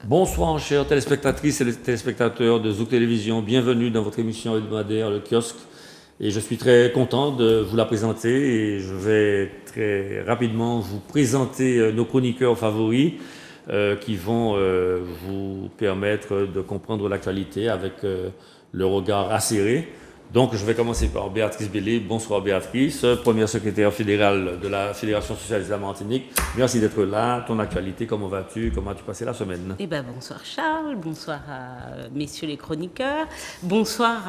Bonsoir, chères téléspectatrices et téléspectateurs de Zouk Télévision. Bienvenue dans votre émission hebdomadaire, Le Kiosque. Et je suis très content de vous la présenter. Et je vais très rapidement vous présenter nos chroniqueurs favoris qui vont vous permettre de comprendre l'actualité avec le regard acéré. Donc, je vais commencer par Béatrice Bellé. Bonsoir Béatrice, première secrétaire fédérale de la Fédération socialiste de la Martinique. Merci d'être là. Ton actualité, comment vas-tu? Comment as-tu passé la semaine? Eh ben, bonsoir Charles, bonsoir à messieurs les chroniqueurs, bonsoir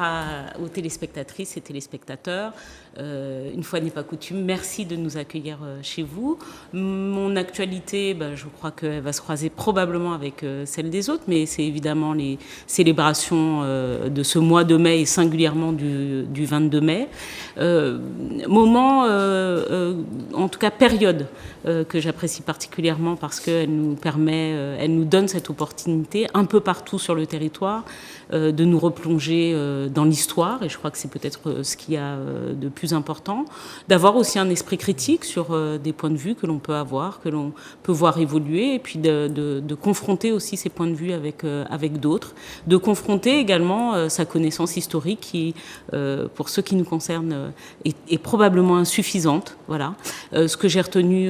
aux téléspectatrices et téléspectateurs. Une fois n'est pas coutume, merci de nous accueillir chez vous. Mon actualité, je crois qu'elle va se croiser probablement avec celle des autres, mais c'est évidemment les célébrations de ce mois de mai et singulièrement du 22 mai. Moment, en tout cas période, que j'apprécie particulièrement parce qu'elle nous permet, elle nous donne cette opportunité un peu partout sur le territoire de nous replonger dans l'histoire, et je crois que c'est peut-être ce qu'il y a de plus important, d'avoir aussi un esprit critique sur des points de vue que l'on peut avoir, que l'on peut voir évoluer, et puis de confronter aussi ces points de vue avec d'autres, de confronter également sa connaissance historique qui, pour ceux qui nous concernent, est probablement insuffisante. Voilà. Ce que j'ai retenu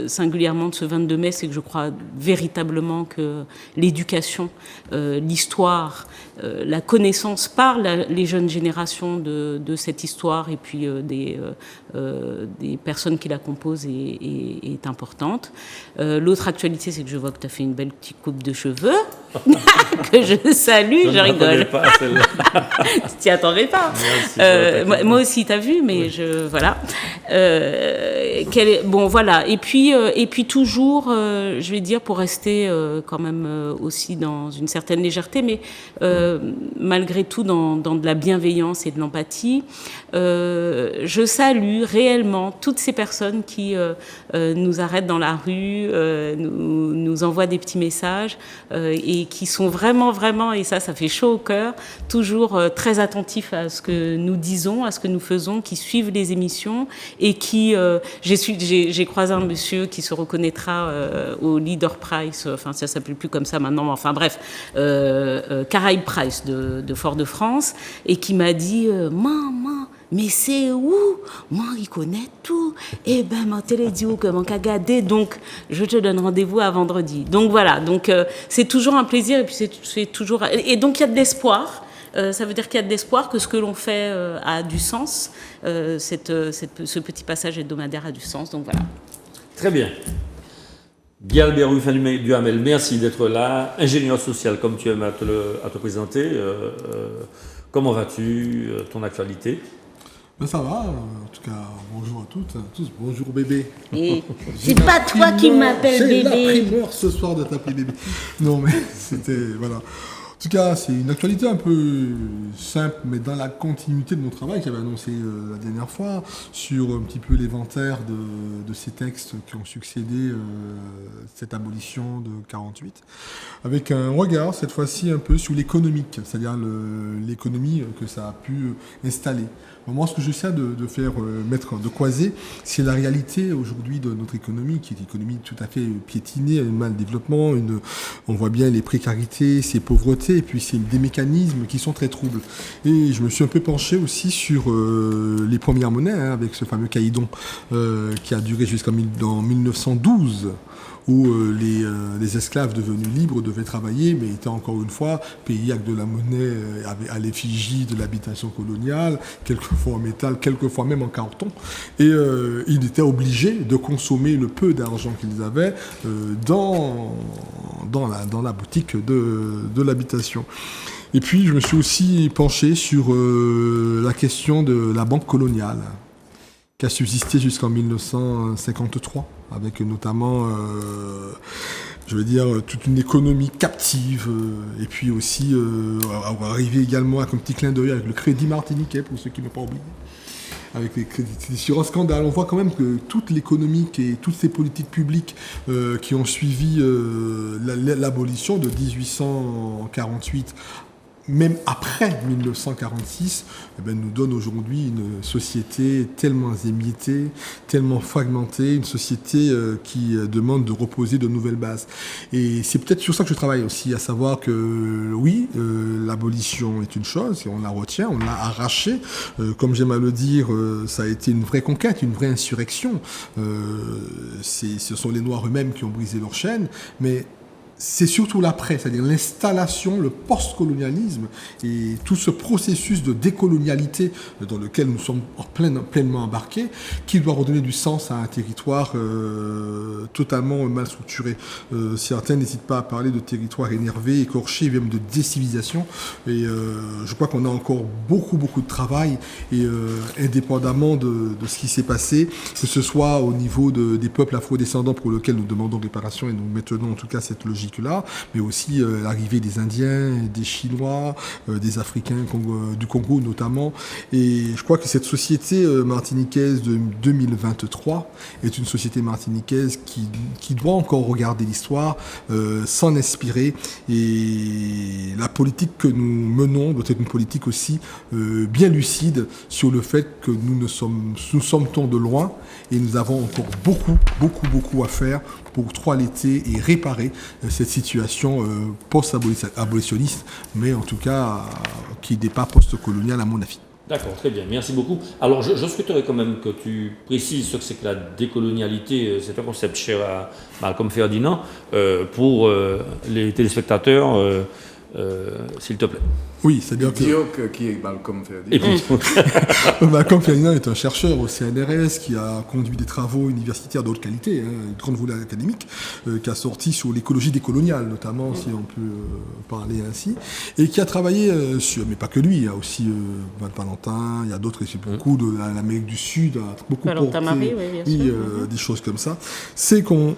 singulièrement de ce 22 mai, c'est que je crois véritablement que l'éducation, l'histoire, la connaissance par les jeunes générations de cette histoire et puis des personnes qui la composent est importante. L'autre actualité, c'est que je vois que tu as fait une belle petite coupe de cheveux, que je salue, je rigole. Pas à celle-là. Tu t'y attendais pas. Merci, moi aussi, tu as vu, mais oui. Voilà. Bon, voilà. Et puis toujours, je vais dire, pour rester quand même aussi dans une certaine légèreté, mais malgré tout dans de la bienveillance et de l'empathie, je salue réellement toutes ces personnes qui nous arrêtent dans la rue, nous envoient des petits messages et qui sont vraiment, et ça fait chaud au cœur, toujours très attentifs à ce que nous disons, à ce que nous faisons, qui suivent les émissions et qui... j'ai croisé un monsieur qui se reconnaîtra au Leader Prize, enfin ça s'appelle plus comme ça maintenant, mais enfin bref, Caraïbe Prize de Fort-de-France, et qui m'a dit « Maman, mais c'est où? Moi, il connaît tout. Eh ben, ma télé dit où que mon cagadé. Donc, je te donne rendez-vous à vendredi. » Donc voilà. Donc c'est toujours un plaisir et puis c'est toujours. Et donc il y a de l'espoir. Ça veut dire qu'il y a de l'espoir que ce que l'on fait a du sens. Ce petit passage hebdomadaire a du sens. Donc voilà. Très bien. Guy Albert Duhamel, merci d'être là. Ingénieur social, comme tu aimes à te présenter. Comment vas-tu? Ton actualité? Ben ça va, en tout cas, bonjour à toutes, à tous, bonjour bébé. C'est pas toi qui m'appelles bébé. J'ai la primeur ce soir de t'appeler bébé. Non mais c'était, voilà. En tout cas, c'est une actualité un peu simple, mais dans la continuité de mon travail que j'avais annoncé la dernière fois, sur un petit peu l'inventaire de ces textes qui ont succédé cette abolition de 48, avec un regard cette fois-ci un peu sur l'économique, c'est-à-dire l'économie que ça a pu installer. Moi, ce que j'essaie de faire mettre de croiser, c'est la réalité aujourd'hui de notre économie, qui est une économie tout à fait piétinée, mal développement. On voit bien les précarités, ces pauvretés, et puis c'est des mécanismes qui sont très troubles. Et je me suis un peu penché aussi sur les premières monnaies, avec ce fameux caïdon qui a duré jusqu'en 1912. Où les esclaves devenus libres devaient travailler, mais étaient encore une fois payés avec de la monnaie à l'effigie de l'habitation coloniale, quelquefois en métal, quelquefois même en carton. Et ils étaient obligés de consommer le peu d'argent qu'ils avaient dans la boutique de l'habitation. Et puis je me suis aussi penché sur la question de la banque coloniale, qui a subsisté jusqu'en 1953, avec notamment, je veux dire, toute une économie captive, et puis aussi arrivé également avec un petit clin d'œil avec le Crédit Martiniquais, pour ceux qui n'ont pas oublié, avec les crédits sur un scandale. On voit quand même que toute l'économie et toutes ces politiques publiques qui ont suivi l'abolition de 1848, même après 1946, nous donne aujourd'hui une société tellement émiettée, tellement fragmentée, une société qui demande de reposer de nouvelles bases. Et c'est peut-être sur ça que je travaille aussi, à savoir que oui, l'abolition est une chose, et on la retient, on l'a arrachée. Comme j'aime à le dire, ça a été une vraie conquête, une vraie insurrection. Ce sont les Noirs eux-mêmes qui ont brisé leur chaîne, mais c'est surtout l'après, c'est-à-dire l'installation, le post-colonialisme et tout ce processus de décolonialité dans lequel nous sommes pleinement embarqués, qui doit redonner du sens à un territoire totalement mal structuré. Certains n'hésitent pas à parler de territoire énervé, écorché, même de décivilisation. Et je crois qu'on a encore beaucoup de travail, et indépendamment de ce qui s'est passé, que ce soit au niveau des peuples afro-descendants pour lesquels nous demandons réparation, et nous maintenons en tout cas cette logique-là, mais aussi l'arrivée des Indiens, des Chinois, des Africains du Congo notamment. Et je crois que cette société martiniquaise de 2023 est une société martiniquaise qui doit encore regarder l'histoire, s'en inspirer. Et la politique que nous menons doit être une politique aussi bien lucide sur le fait que nous sommes de loin, et nous avons encore beaucoup à faire pour toiletter et réparer cette situation post-abolitionniste, mais en tout cas qui n'est pas post-coloniale à mon avis. D'accord, très bien, merci beaucoup. Alors je souhaiterais quand même que tu précises ce que c'est que la décolonialité. C'est un concept cher à Malcolm Ferdinand. Pour les téléspectateurs, s'il te plaît. Oui, c'est-à-dire que... qui est Malcolm Ferdinand. Malcolm Ferdinand est un chercheur au CNRS qui a conduit des travaux universitaires de haute qualité, une grande volet académique, qui a sorti sur l'écologie décoloniale, notamment, si on peut parler ainsi, et qui a travaillé sur, mais pas que lui, il y a aussi Valentin, il y a d'autres, et beaucoup de l'Amérique du Sud, beaucoup Valentin Marie, oui, bien sûr. Des choses comme ça. C'est qu'on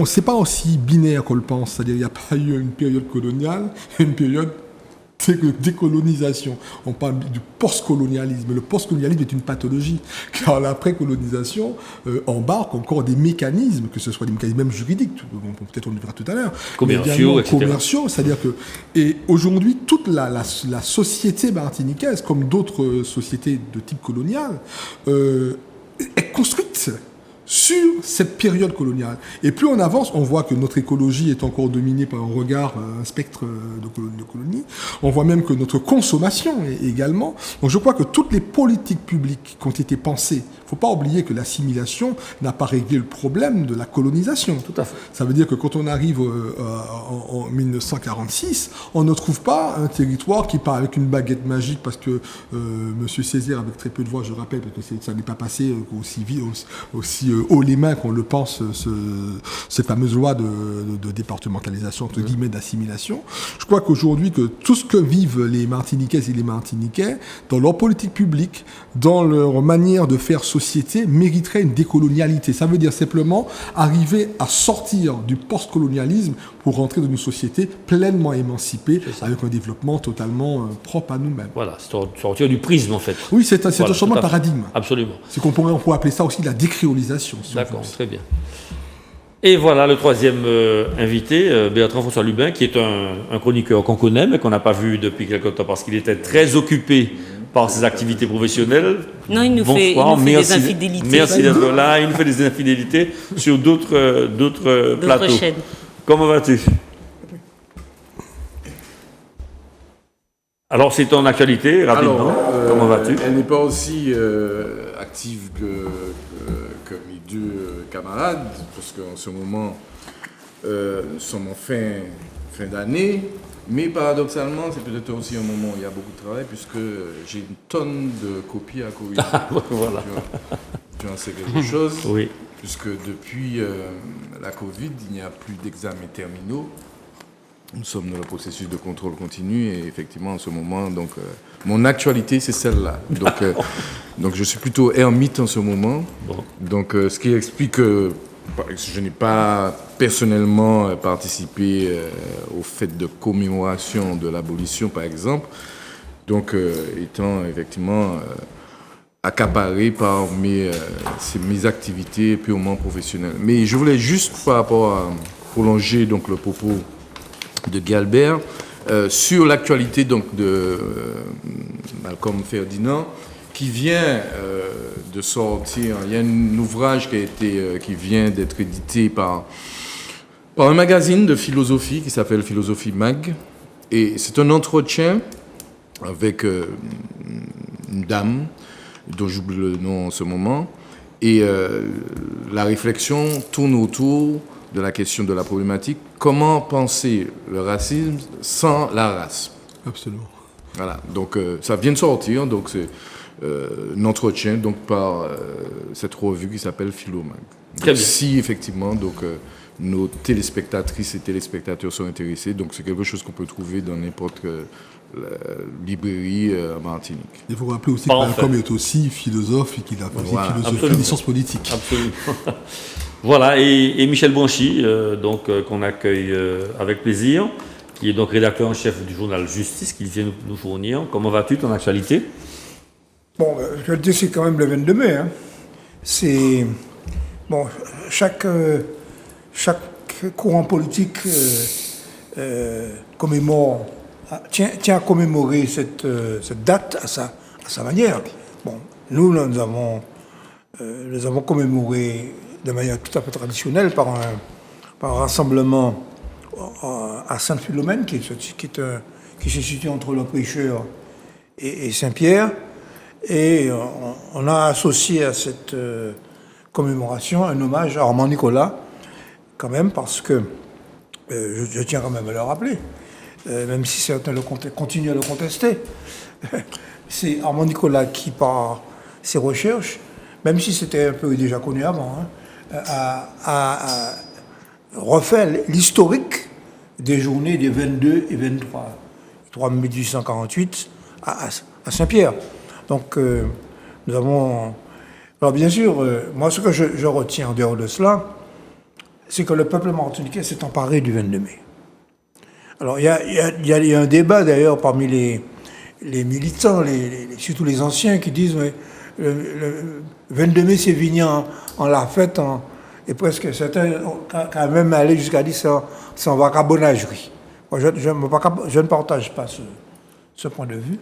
c'est pas aussi binaire qu'on le pense, c'est-à-dire il n'y a pas eu une période coloniale, une période de décolonisation. On parle du post-colonialisme. Le post-colonialisme est une pathologie, car l'après-colonisation embarque encore des mécanismes, que ce soit des mécanismes même juridiques, peut-être on le verra tout à l'heure, commerciaux, c'est-à-dire que, et aujourd'hui, toute la société martiniquaise, comme d'autres sociétés de type colonial, est construite sur cette période coloniale. Et plus on avance, on voit que notre écologie est encore dominée par un regard, un spectre de colonie. On voit même que notre consommation est également. Donc je crois que toutes les politiques publiques qui ont été pensées, il ne faut pas oublier que l'assimilation n'a pas réglé le problème de la colonisation. Tout à fait. Ça veut dire que quand on arrive en 1946, on ne trouve pas un territoire qui part avec une baguette magique, parce que M. Césaire, avec très peu de voix, je rappelle, parce que ça n'est pas passé aussi vite, aussi haut les mains qu'on le pense, cette fameuse loi de départementalisation, entre guillemets, d'assimilation. Je crois qu'aujourd'hui, que tout ce que vivent les Martiniquaises et les Martiniquais, dans leur politique publique, dans leur manière de faire société, mériterait une décolonialité. Ça veut dire simplement arriver à sortir du post-colonialisme pour rentrer dans une société pleinement émancipée, avec un développement totalement propre à nous-mêmes. Voilà, sortir du prisme en fait. Oui, c'est un changement de paradigme. Absolument. C'est on pourrait appeler ça aussi la décréolisation. Si d'accord, très bien. Et voilà le troisième invité, Bertrand François Lubin, qui est un chroniqueur qu'on connaît, mais qu'on n'a pas vu depuis quelque temps parce qu'il était très occupé par ses activités professionnelles. Non, il nous fait des infidélités. Merci d'être là. Il nous fait des infidélités sur d'autres plateaux. Chaînes. Comment vas-tu? Alors, c'est ton actualité, rapidement. Comment vas-tu? Elle n'est pas aussi active que mes deux camarades, parce qu'en ce moment, nous sommes en fin d'année. Mais paradoxalement, c'est peut-être aussi un moment où il y a beaucoup de travail, puisque j'ai une tonne de copies à corriger. Voilà. Tu en sais quelque chose? Oui. Puisque depuis la Covid, il n'y a plus d'examens terminaux. Nous sommes dans le processus de contrôle continu et effectivement, en ce moment, donc, mon actualité, c'est celle-là. Donc, je suis plutôt ermite en ce moment. Bon. Donc, ce qui explique que je n'ai pas personnellement participé au fait de commémoration de l'abolition, par exemple. Donc, étant effectivement accaparé par mes activités purement professionnelles. Mais je voulais juste, par rapport à prolonger donc, le propos de Guy Albert, sur l'actualité donc de Malcolm Ferdinand, qui vient de sortir. Il y a un ouvrage qui vient d'être édité par un magazine de philosophie qui s'appelle Philosophie Mag, et c'est un entretien avec une dame dont j'oublie le nom en ce moment, et la réflexion tourne autour de la question de la problématique: comment penser le racisme sans la race? Absolument. Voilà, donc ça vient de sortir, donc c'est un entretien donc par cette revue qui s'appelle Philomag. Très bien. Si effectivement donc nos téléspectatrices et téléspectateurs sont intéressés, donc c'est quelque chose qu'on peut trouver dans n'importe quelle librairie à Martinique. Il faut rappeler aussi que Parfait. Malcolm est aussi philosophe et qu'il a fait Voilà, philosophie absolument. des sciences politiques. Absolument. Voilà, et Michel Branchy, qu'on accueille avec plaisir, qui est donc rédacteur en chef du journal Justice, qu'il vient nous fournir. Comment vas-tu, ton actualité? Bon, l'actualité, c'est quand même le 22 mai. Hein. C'est. Bon, chaque courant politique commémore, tient à commémorer cette date à sa manière. Bon, nous avons commémoré de manière tout à fait traditionnelle par un rassemblement à Sainte-Philomène, qui se situe entre le Prêcheur et Saint-Pierre. Et on a associé à cette commémoration un hommage à Armand Nicolas, quand même, parce que, je tiens quand même à le rappeler, même si certains continuent à le contester, c'est Armand Nicolas qui, par ses recherches, même si c'était un peu déjà connu avant, a refait l'historique des journées des 22 et 23 mai 1848 à Saint-Pierre. Donc, nous avons... Alors, bien sûr, moi, ce que je retiens en dehors de cela, c'est que le peuple martiniquais s'est emparé du 22 mai. Alors, il y a un débat, d'ailleurs, parmi les militants, surtout les anciens, qui disent mais, le 22 mai, c'est venu en la fête, et presque certains ont quand même allé jusqu'à dire c'est en vagabondagerie. Moi, je ne partage pas ce point de vue.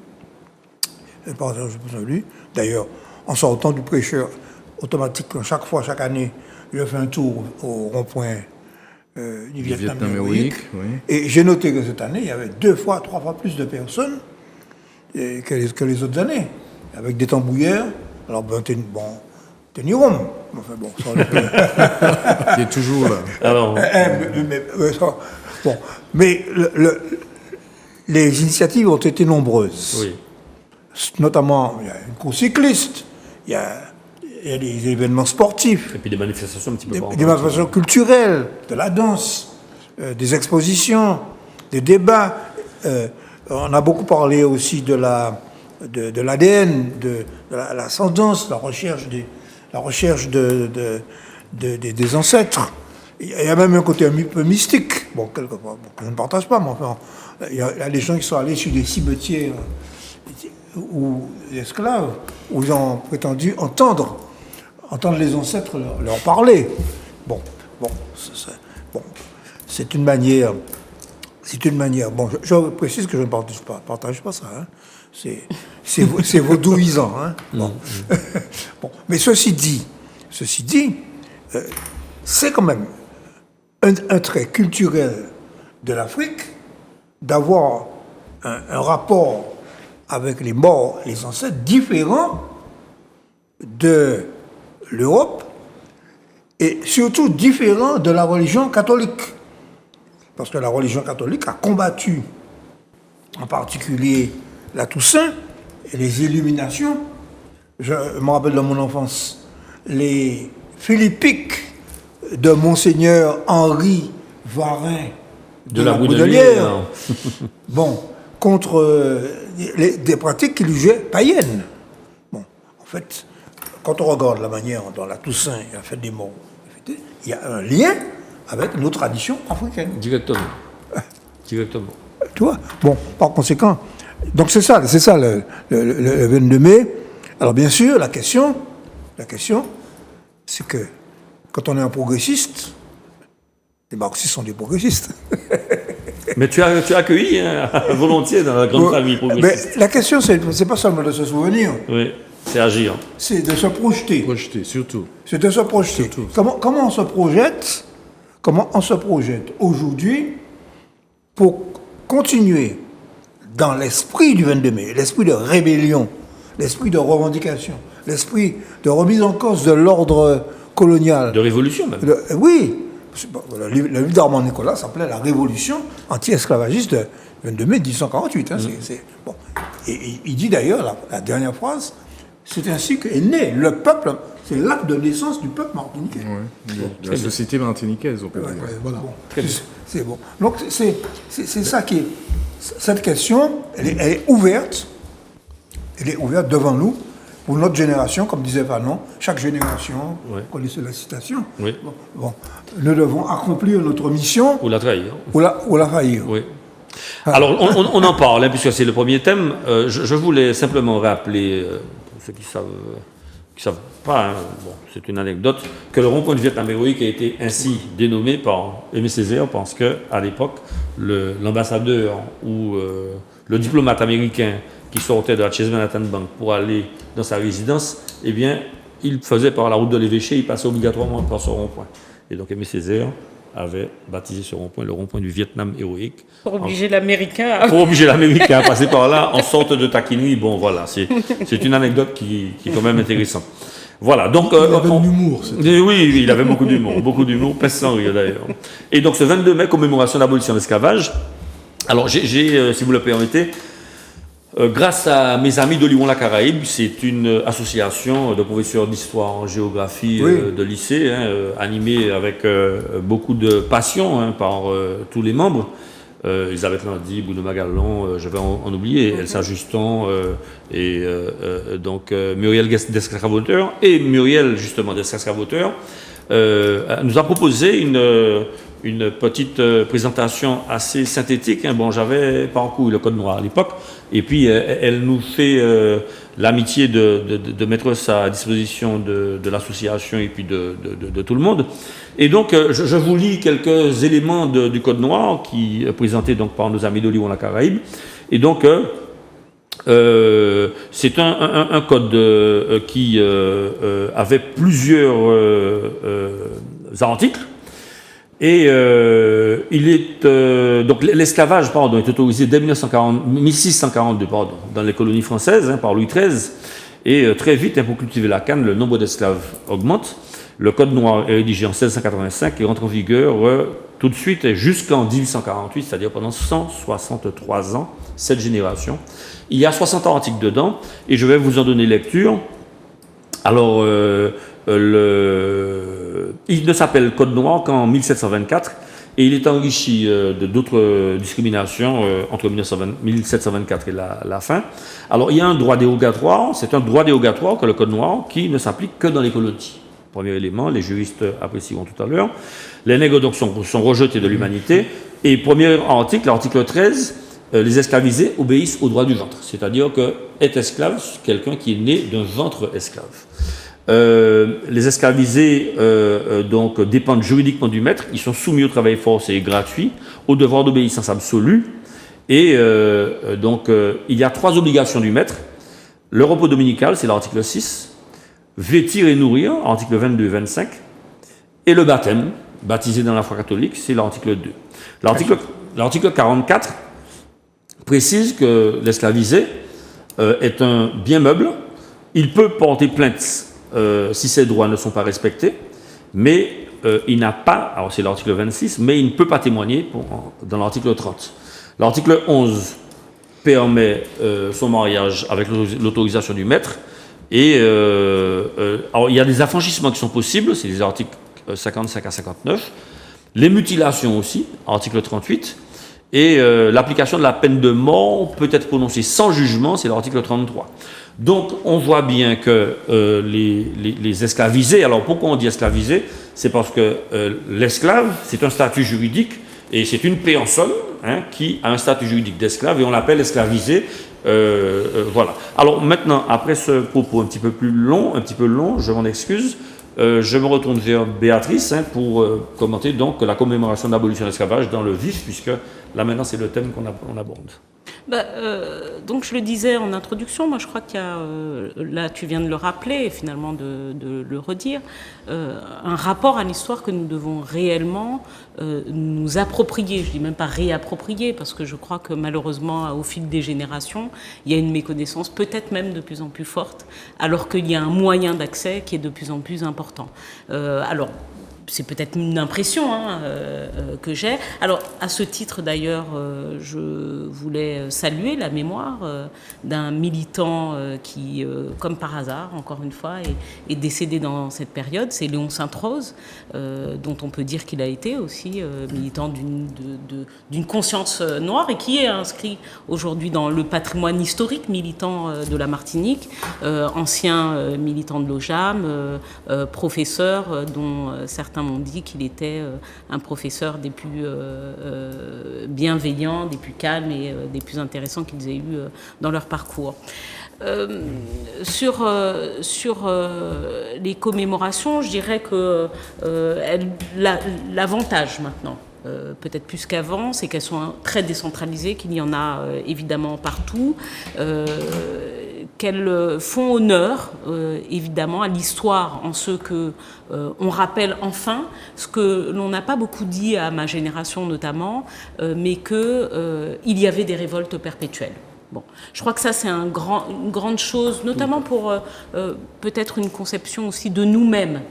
D'ailleurs, en sortant du Prêcheur, automatiquement, chaque année, je fais un tour au rond-point du Vietnam héroïque. Oui. Et j'ai noté que cette année, il y avait 2 fois, 3 fois plus de personnes que les autres années, avec des tambouilleurs. Alors, Tenirome. Enfin, bon, ça, Qui est toujours là. Alors, mais les initiatives ont été nombreuses. oui. Notamment, il y a une course cycliste, il y a des événements sportifs, Et puis des manifestations un petit peu des partout. manifestations culturelles, de la danse, des expositions, des débats. On a beaucoup parlé aussi de l'ADN, de l'ascendance, la recherche des ancêtres. Il y a même un côté un peu mystique, bon, quelque part, que je ne partage pas, mais enfin, il y a des gens qui sont allés sur des cimetières ou des esclaves, où ils ont prétendu entendre les ancêtres leur parler. Bon, c'est une manière. Bon, je précise que je ne partage pas ça. Hein. C'est vaudouisant. Hein. Bon. Bon, mais ceci dit, c'est quand même un trait culturel de l'Afrique d'avoir un rapport avec les morts, les ancêtres, différents de l'Europe et surtout différents de la religion catholique. Parce que la religion catholique a combattu en particulier la Toussaint et les illuminations. Je me rappelle de mon enfance, les philippiques de Monseigneur Henri Varin de la Baudelière. Bon, contre des pratiques qui lui jugeaient païennes. Bon, en fait, quand on regarde la manière dont la Toussaint a fait des morts, il y a un lien avec nos traditions africaines. Directement. Directement. Tu vois? Bon, par conséquent, donc c'est ça le 22 mai. Alors bien sûr, la question, c'est que quand on est un progressiste, les marxistes sont des progressistes. Mais tu as accueilli volontiers dans la grande famille progressiste. Mais la question, c'est pas seulement de se souvenir, Oui, c'est agir. c'est de se projeter. Projeté, surtout. C'est de se projeter. Comment on se projette? Comment on se projette aujourd'hui pour continuer dans l'esprit du 22 mai, l'esprit de rébellion, l'esprit de revendication, l'esprit de remise en cause de l'ordre colonial. De révolution même. Oui. Le livre d'Armand Nicolas s'appelait La Révolution anti-esclavagiste de 22 mai 1848. Bon. Et il dit d'ailleurs, la dernière phrase, c'est ainsi qu'est né le peuple, c'est l'acte de naissance du peuple martiniquais. La société martiniquaise, on peut dire. Voilà. C'est bon. Donc c'est ça qui est... Cette question, elle est ouverte. Elle est ouverte devant nous, pour notre génération, comme disait Fanon, chaque génération, connaissez la citation. Oui. Bon, nous devons accomplir notre mission Ou la trahir. ou la faillir. Oui. Alors, on en parle, hein, puisque c'est le premier thème. Je voulais simplement rappeler, pour ceux qui savent pas, hein, bon, c'est une anecdote, que le rond-point du Vietnam héroïque a été ainsi dénommé par Aimé Césaire, parce qu'à l'époque, l'ambassadeur ou le diplomate américain qui sortait de la Chase Manhattan Bank pour aller dans sa résidence, eh bien, il faisait par la route de l'évêché, il passait obligatoirement par ce rond-point. Et donc Aimé Césaire avait baptisé ce rond-point le rond-point du Vietnam héroïque. Pour obliger l'Américain à... Pour obliger l'Américain à passer par là en sorte de taquinerie. Bon, voilà, c'est une anecdote qui est quand même intéressante. Voilà, donc... Il avait de l'humour. Oui, il avait beaucoup d'humour, peste sans rire d'ailleurs. Et donc ce 22 mai, commémoration de l'abolition de l'esclavage. Alors j'ai, si vous le permettez, grâce à mes amis de Lyon-la-Caraïbe, c'est une association de professeurs d'histoire en géographie de lycée, animée avec beaucoup de passion par tous les membres. Elisabeth Landy, Bruno Magalon, je vais en oublier, Elsa Juston, et donc Muriel Descravauteur, et Muriel justement Descravauteur nous a proposé une petite présentation assez synthétique. Bon, j'avais parcouru le Code Noir à l'époque, et puis elle nous fait l'amitié de mettre ça à disposition de l'association et puis de tout le monde. Et donc, je vous lis quelques éléments du Code Noir qui est présenté donc par nos amis de Lyon-la-Caraïbe. Et donc, c'est un code qui avait plusieurs articles. Et il est donc l'esclavage est autorisé dès 1642 dans les colonies françaises par Louis XIII. Et très vite, pour cultiver la canne, le nombre d'esclaves augmente. Le Code Noir est rédigé en 1685 et rentre en vigueur tout de suite jusqu'en 1848, c'est-à-dire pendant 163 ans, cette génération. Il y a 60 articles dedans et je vais vous en donner lecture. Alors, il ne s'appelle Code Noir qu'en 1724 et il est enrichi d'autres discriminations entre 1724 et la fin. Alors, il y a un droit dérogatoire, c'est un droit dérogatoire que le Code Noir qui ne s'applique que dans les colonies. Premier élément, les juristes apprécieront tout à l'heure. Les nègres donc sont rejetés de l'humanité. Et premier article, l'article 13, les esclavisés obéissent au droit du ventre. C'est-à-dire que est esclave quelqu'un qui est né d'un ventre esclave. Les esclavisés donc dépendent juridiquement du maître. Ils sont soumis au travail forcé et gratuit, au devoir d'obéissance absolue. Et donc il y a 3 obligations du maître. Le repos dominical, c'est l'article 6. Vêtir et nourrir, article 22 et 25, et le baptême, baptisé dans la foi catholique, c'est l'article 2. L'article 44 précise que l'esclavisé est un bien meuble, il peut porter plainte si ses droits ne sont pas respectés, mais il n'a pas, alors c'est l'article 26, mais il ne peut pas témoigner dans l'article 30. L'article 11 permet son mariage avec l'autorisation du maître. Et alors, il y a des affranchissements qui sont possibles, c'est les articles 55 à 59. Les mutilations aussi, article 38. Et l'application de la peine de mort peut être prononcée sans jugement, c'est l'article 33. Donc on voit bien que les esclavisés, alors pourquoi on dit esclavisés? C'est parce que l'esclave, c'est un statut juridique, et c'est une personne qui a un statut juridique d'esclave, et on l'appelle esclavisé. Voilà. Alors maintenant, après ce propos un petit peu long, je m'en excuse, je me retourne vers Béatrice pour commenter donc la commémoration de l'abolition de l'esclavage dans le vif, puisque Là maintenant, c'est le thème qu'on aborde. Donc je le disais en introduction, moi je crois qu'il y a, là tu viens de le rappeler et finalement de le redire, un rapport à l'histoire que nous devons réellement nous approprier, je dis même pas réapproprier, parce que je crois que malheureusement au fil des générations, il y a une méconnaissance peut-être même de plus en plus forte, alors qu'il y a un moyen d'accès qui est de plus en plus important. Alors, c'est peut-être une impression que j'ai. Alors, à ce titre, d'ailleurs, je voulais saluer la mémoire d'un militant qui, comme par hasard, encore une fois, est décédé dans cette période. C'est Léon Sainte-Rose, dont on peut dire qu'il a été aussi militant d'une conscience noire et qui est inscrit aujourd'hui dans le patrimoine historique militant de la Martinique, ancien militant de l'OJAM, professeur dont certains m'ont dit qu'il était un professeur des plus bienveillants, des plus calmes et des plus intéressants qu'ils aient eu dans leur parcours. Sur les commémorations, je dirais que l'avantage maintenant, peut-être plus qu'avant, c'est qu'elles sont très décentralisées, qu'il y en a évidemment partout, qu'elles font honneur évidemment à l'histoire en ce que on rappelle enfin ce que l'on n'a pas beaucoup dit à ma génération notamment, mais que il y avait des révoltes perpétuelles. Bon, je crois que ça c'est une grande chose, notamment pour peut-être une conception aussi de nous-mêmes,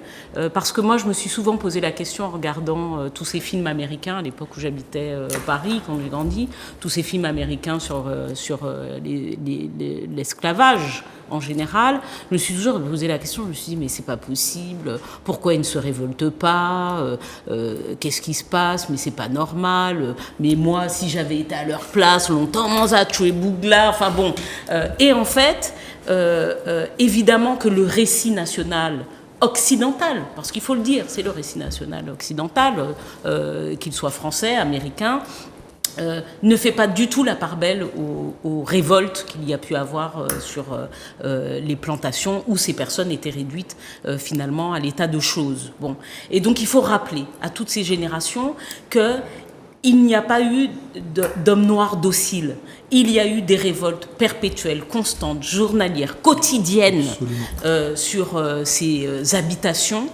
parce que moi je me suis souvent posé la question en regardant tous ces films américains à l'époque où j'habitais Paris, quand j'ai grandi, tous ces films américains sur l'esclavage en général. Je me suis toujours posé la question, je me suis dit mais c'est pas possible, pourquoi ils ne se révoltent pas, qu'est-ce qui se passe, mais c'est pas normal, mais moi si j'avais été à leur place longtemps, ça tué Bougla, enfin bon. Et en fait, évidemment que le récit national occidental, parce qu'il faut le dire, c'est le récit national occidental, qu'il soit français, américain, ne fait pas du tout la part belle aux révoltes qu'il y a pu avoir sur les plantations où ces personnes étaient réduites finalement à l'état de choses. Bon. Et donc il faut rappeler à toutes ces générations qu'il n'y a pas eu d'hommes noirs dociles. Il y a eu des révoltes perpétuelles, constantes, journalières, quotidiennes sur ces habitations,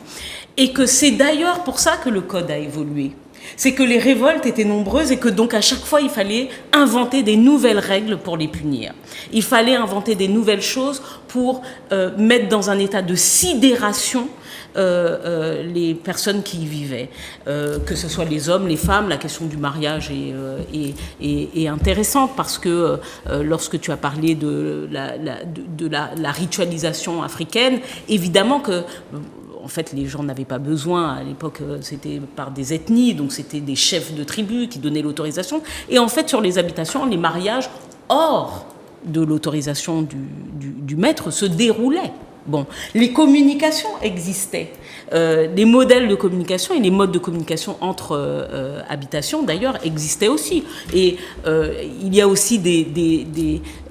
et que c'est d'ailleurs pour ça que le code a évolué. C'est que les révoltes étaient nombreuses et que donc à chaque fois il fallait inventer des nouvelles règles pour les punir. Il fallait inventer des nouvelles choses pour mettre dans un état de sidération les personnes qui y vivaient, que ce soit les hommes, les femmes. La question du mariage est intéressante parce que lorsque tu as parlé de la ritualisation africaine, évidemment que en fait, les gens n'avaient pas besoin. À l'époque, c'était par des ethnies, donc c'était des chefs de tribus qui donnaient l'autorisation. Et en fait, sur les habitations, les mariages hors de l'autorisation du maître se déroulaient. Bon, les communications existaient. Les modèles de communication et les modes de communication entre habitations, d'ailleurs, existaient aussi. Et il y a aussi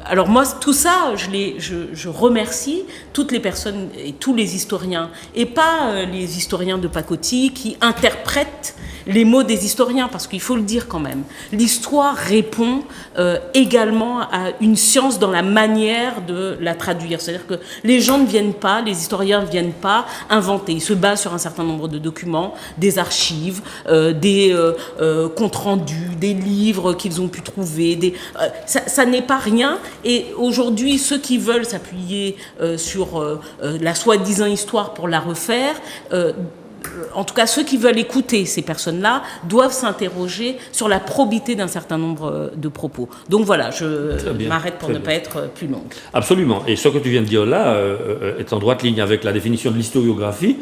alors moi, tout ça, je remercie toutes les personnes et tous les historiens, et pas les historiens de pacotille qui interprètent les mots des historiens, parce qu'il faut le dire quand même. L'histoire répond également à une science dans la manière de la traduire. C'est-à-dire que les gens ne viennent pas, les historiens ne viennent pas inventer. Ils se basent sur un certain nombre de documents, des archives, des comptes rendus, des livres qu'ils ont pu trouver. Ça n'est pas rien. Et aujourd'hui, ceux qui veulent s'appuyer sur la soi-disant histoire pour la refaire, en tout cas ceux qui veulent écouter ces personnes-là, doivent s'interroger sur la probité d'un certain nombre de propos. Donc voilà, je m'arrête pour ne pas être plus longue. Absolument. Et ce que tu viens de dire là est en droite ligne avec la définition de l'historiographie.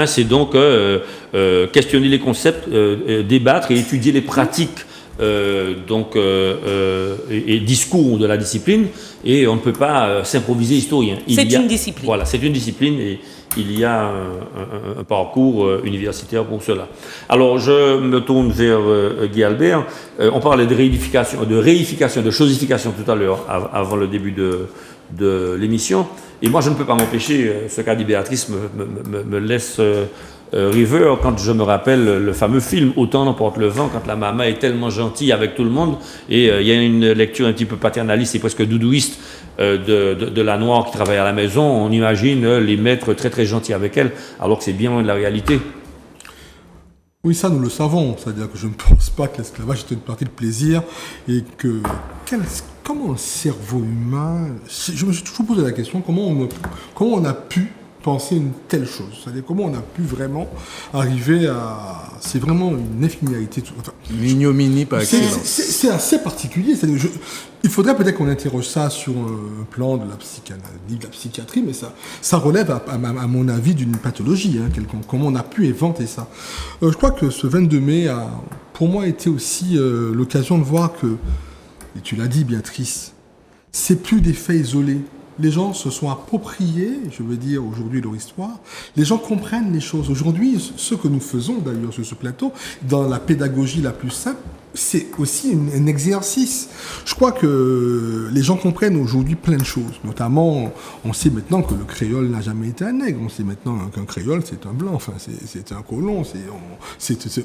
C'est donc questionner les concepts, débattre et étudier les pratiques et discours de la discipline, et on ne peut pas s'improviser historien. C'est une discipline. Voilà, c'est une discipline et il y a un parcours universitaire pour cela. Alors, je me tourne vers Guy Albert. On parlait de réification, de chosification tout à l'heure, avant le début de l'émission. Et moi, je ne peux pas m'empêcher, ce qu'a dit Béatrice me laisse River, quand je me rappelle le fameux film Autant n'emporte le vent, quand la maman est tellement gentille avec tout le monde, et il y a une lecture un petit peu paternaliste et presque doudouiste de la noire qui travaille à la maison, on imagine les maîtres très très gentils avec elle, alors que c'est bien loin de la réalité. Oui, ça, nous le savons. C'est-à-dire que je ne pense pas que l'esclavage était une partie de plaisir et que comment un cerveau humain... Je me suis toujours posé la question, comment on a pu penser une telle chose. C'est-à-dire comment on a pu vraiment arriver à... C'est vraiment une infériorité. Enfin, l'ignominie par excellence. C'est assez particulier. C'est-à-dire, il faudrait peut-être qu'on interroge ça sur un plan de la psychanalyse, de la psychiatrie, mais ça relève, à mon avis, d'une pathologie quelconque. Comment on a pu inventer ça. Je crois que ce 22 mai a, pour moi, été aussi l'occasion de voir que, et tu l'as dit, Béatrice, c'est plus des faits isolés. Les gens se sont appropriés, je veux dire, aujourd'hui leur histoire. Les gens comprennent les choses. Aujourd'hui, ce que nous faisons d'ailleurs sur ce plateau, dans la pédagogie la plus simple, c'est aussi un exercice. Je crois que les gens comprennent aujourd'hui plein de choses. Notamment, on sait maintenant que le créole n'a jamais été un nègre. On sait maintenant qu'un créole, c'est un blanc. Enfin, c'est un colon.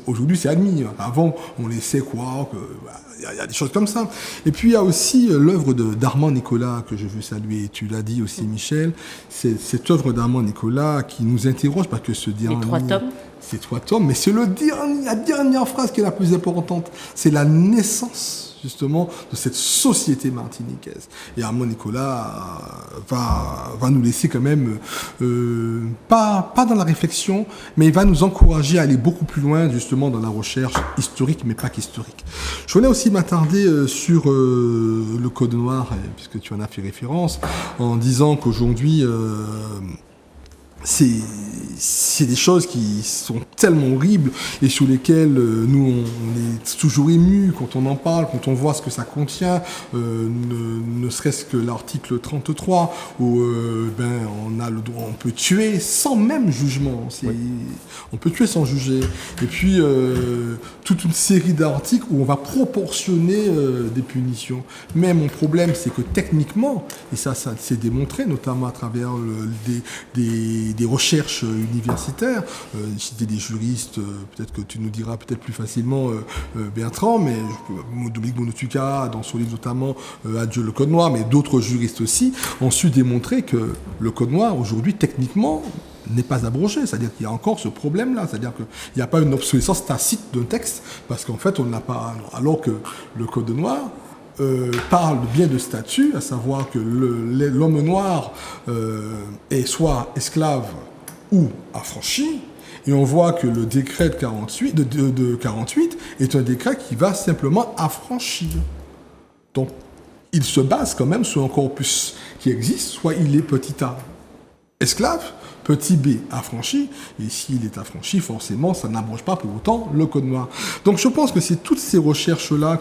Aujourd'hui, c'est admis. Avant, on laissait croire que... Il y a des choses comme ça. Et puis, il y a aussi l'œuvre d'Armand Nicolas, que je veux saluer. Tu l'as dit aussi, Michel. C'est cette œuvre d'Armand Nicolas qui nous interroge, parce que ce dernier... Les 3 tomes. C'est 3 tomes, mais c'est la dernière phrase qui est la plus importante. C'est la naissance, justement, de cette société martiniquaise. Et Armand Nicolas va nous laisser quand même, pas dans la réflexion, mais il va nous encourager à aller beaucoup plus loin, justement, dans la recherche historique, mais pas qu'historique. Je voulais aussi m'attarder sur le Code noir, puisque tu en as fait référence, en disant qu'aujourd'hui... c'est des choses qui sont tellement horribles et sur lesquelles nous on est toujours ému quand on en parle, quand on voit ce que ça contient, ne serait-ce que l'article 33 où on peut tuer sans même jugement. On peut tuer sans juger. Et puis toute une série d'articles où on va proportionner des punitions. Mais mon problème, c'est que techniquement, et ça s'est démontré notamment à travers des recherches universitaires, citer des juristes, peut-être que tu nous diras peut-être plus facilement Bertrand, mais Dominique Monotuka, dans son livre notamment Adieu le Code noir, mais d'autres juristes aussi, ont su démontrer que le Code noir, aujourd'hui, techniquement, n'est pas abrogé, c'est-à-dire qu'il y a encore ce problème-là, c'est-à-dire qu'il n'y a pas une obsolescence tacite d'un texte, parce qu'en fait, on n'a pas... Alors que le Code noir parle bien de statut, à savoir que l'homme noir est soit esclave ou affranchi, et on voit que le décret de 48 est un décret qui va simplement affranchir. Donc, il se base quand même sur un corpus qui existe, soit il est petit a esclave, petit b affranchi, et s'il est affranchi, forcément, ça n'abroge pas pour autant le Code noir. Donc je pense que c'est toutes ces recherches-là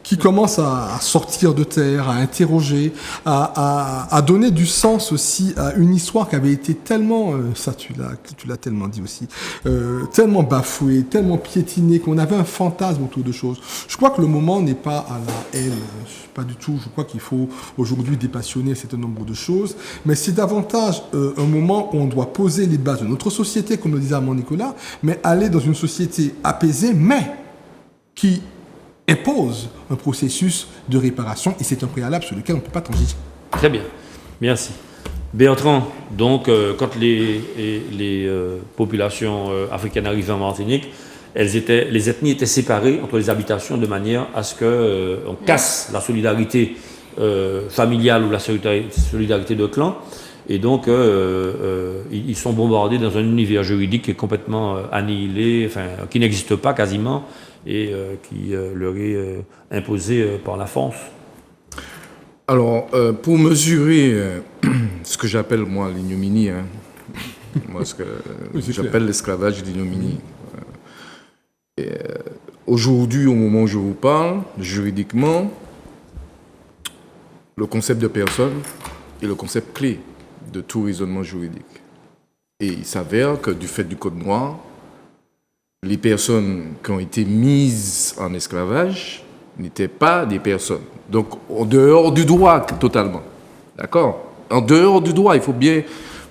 qui commencent à sortir de terre, à interroger, à donner du sens aussi à une histoire qui avait été tellement, ça tu l'as tellement dit aussi, tellement bafouée, tellement piétinée, qu'on avait un fantasme autour de choses. Je crois que le moment n'est pas à la haine, pas du tout. Je crois qu'il faut aujourd'hui dépassionner un certain nombre de choses, mais c'est davantage un moment où on doit poser les bases de notre société, comme le disait Armand Nicolas, mais aller dans une société apaisée, mais qui impose un processus de réparation, et c'est un préalable sur lequel on ne peut pas transiger. Très bien, merci. Bertrand, donc quand les populations africaines arrivaient en Martinique, les ethnies étaient séparées entre les habitations de manière à ce qu'on casse la solidarité familiale ou la solidarité de clan. Et donc, ils sont bombardés dans un univers juridique qui est complètement annihilé, enfin, qui n'existe pas quasiment, et qui leur est imposé par la France. Alors, pour mesurer ce que j'appelle, moi, l'ignominie, moi, ce que j'appelle l'esclavage d'ignominie, aujourd'hui, au moment où je vous parle, juridiquement, le concept de personne est le concept clé de tout raisonnement juridique. Et il s'avère que du fait du Code noir, les personnes qui ont été mises en esclavage n'étaient pas des personnes. Donc, en dehors du droit totalement. D'accord ? En dehors du droit, il faut bien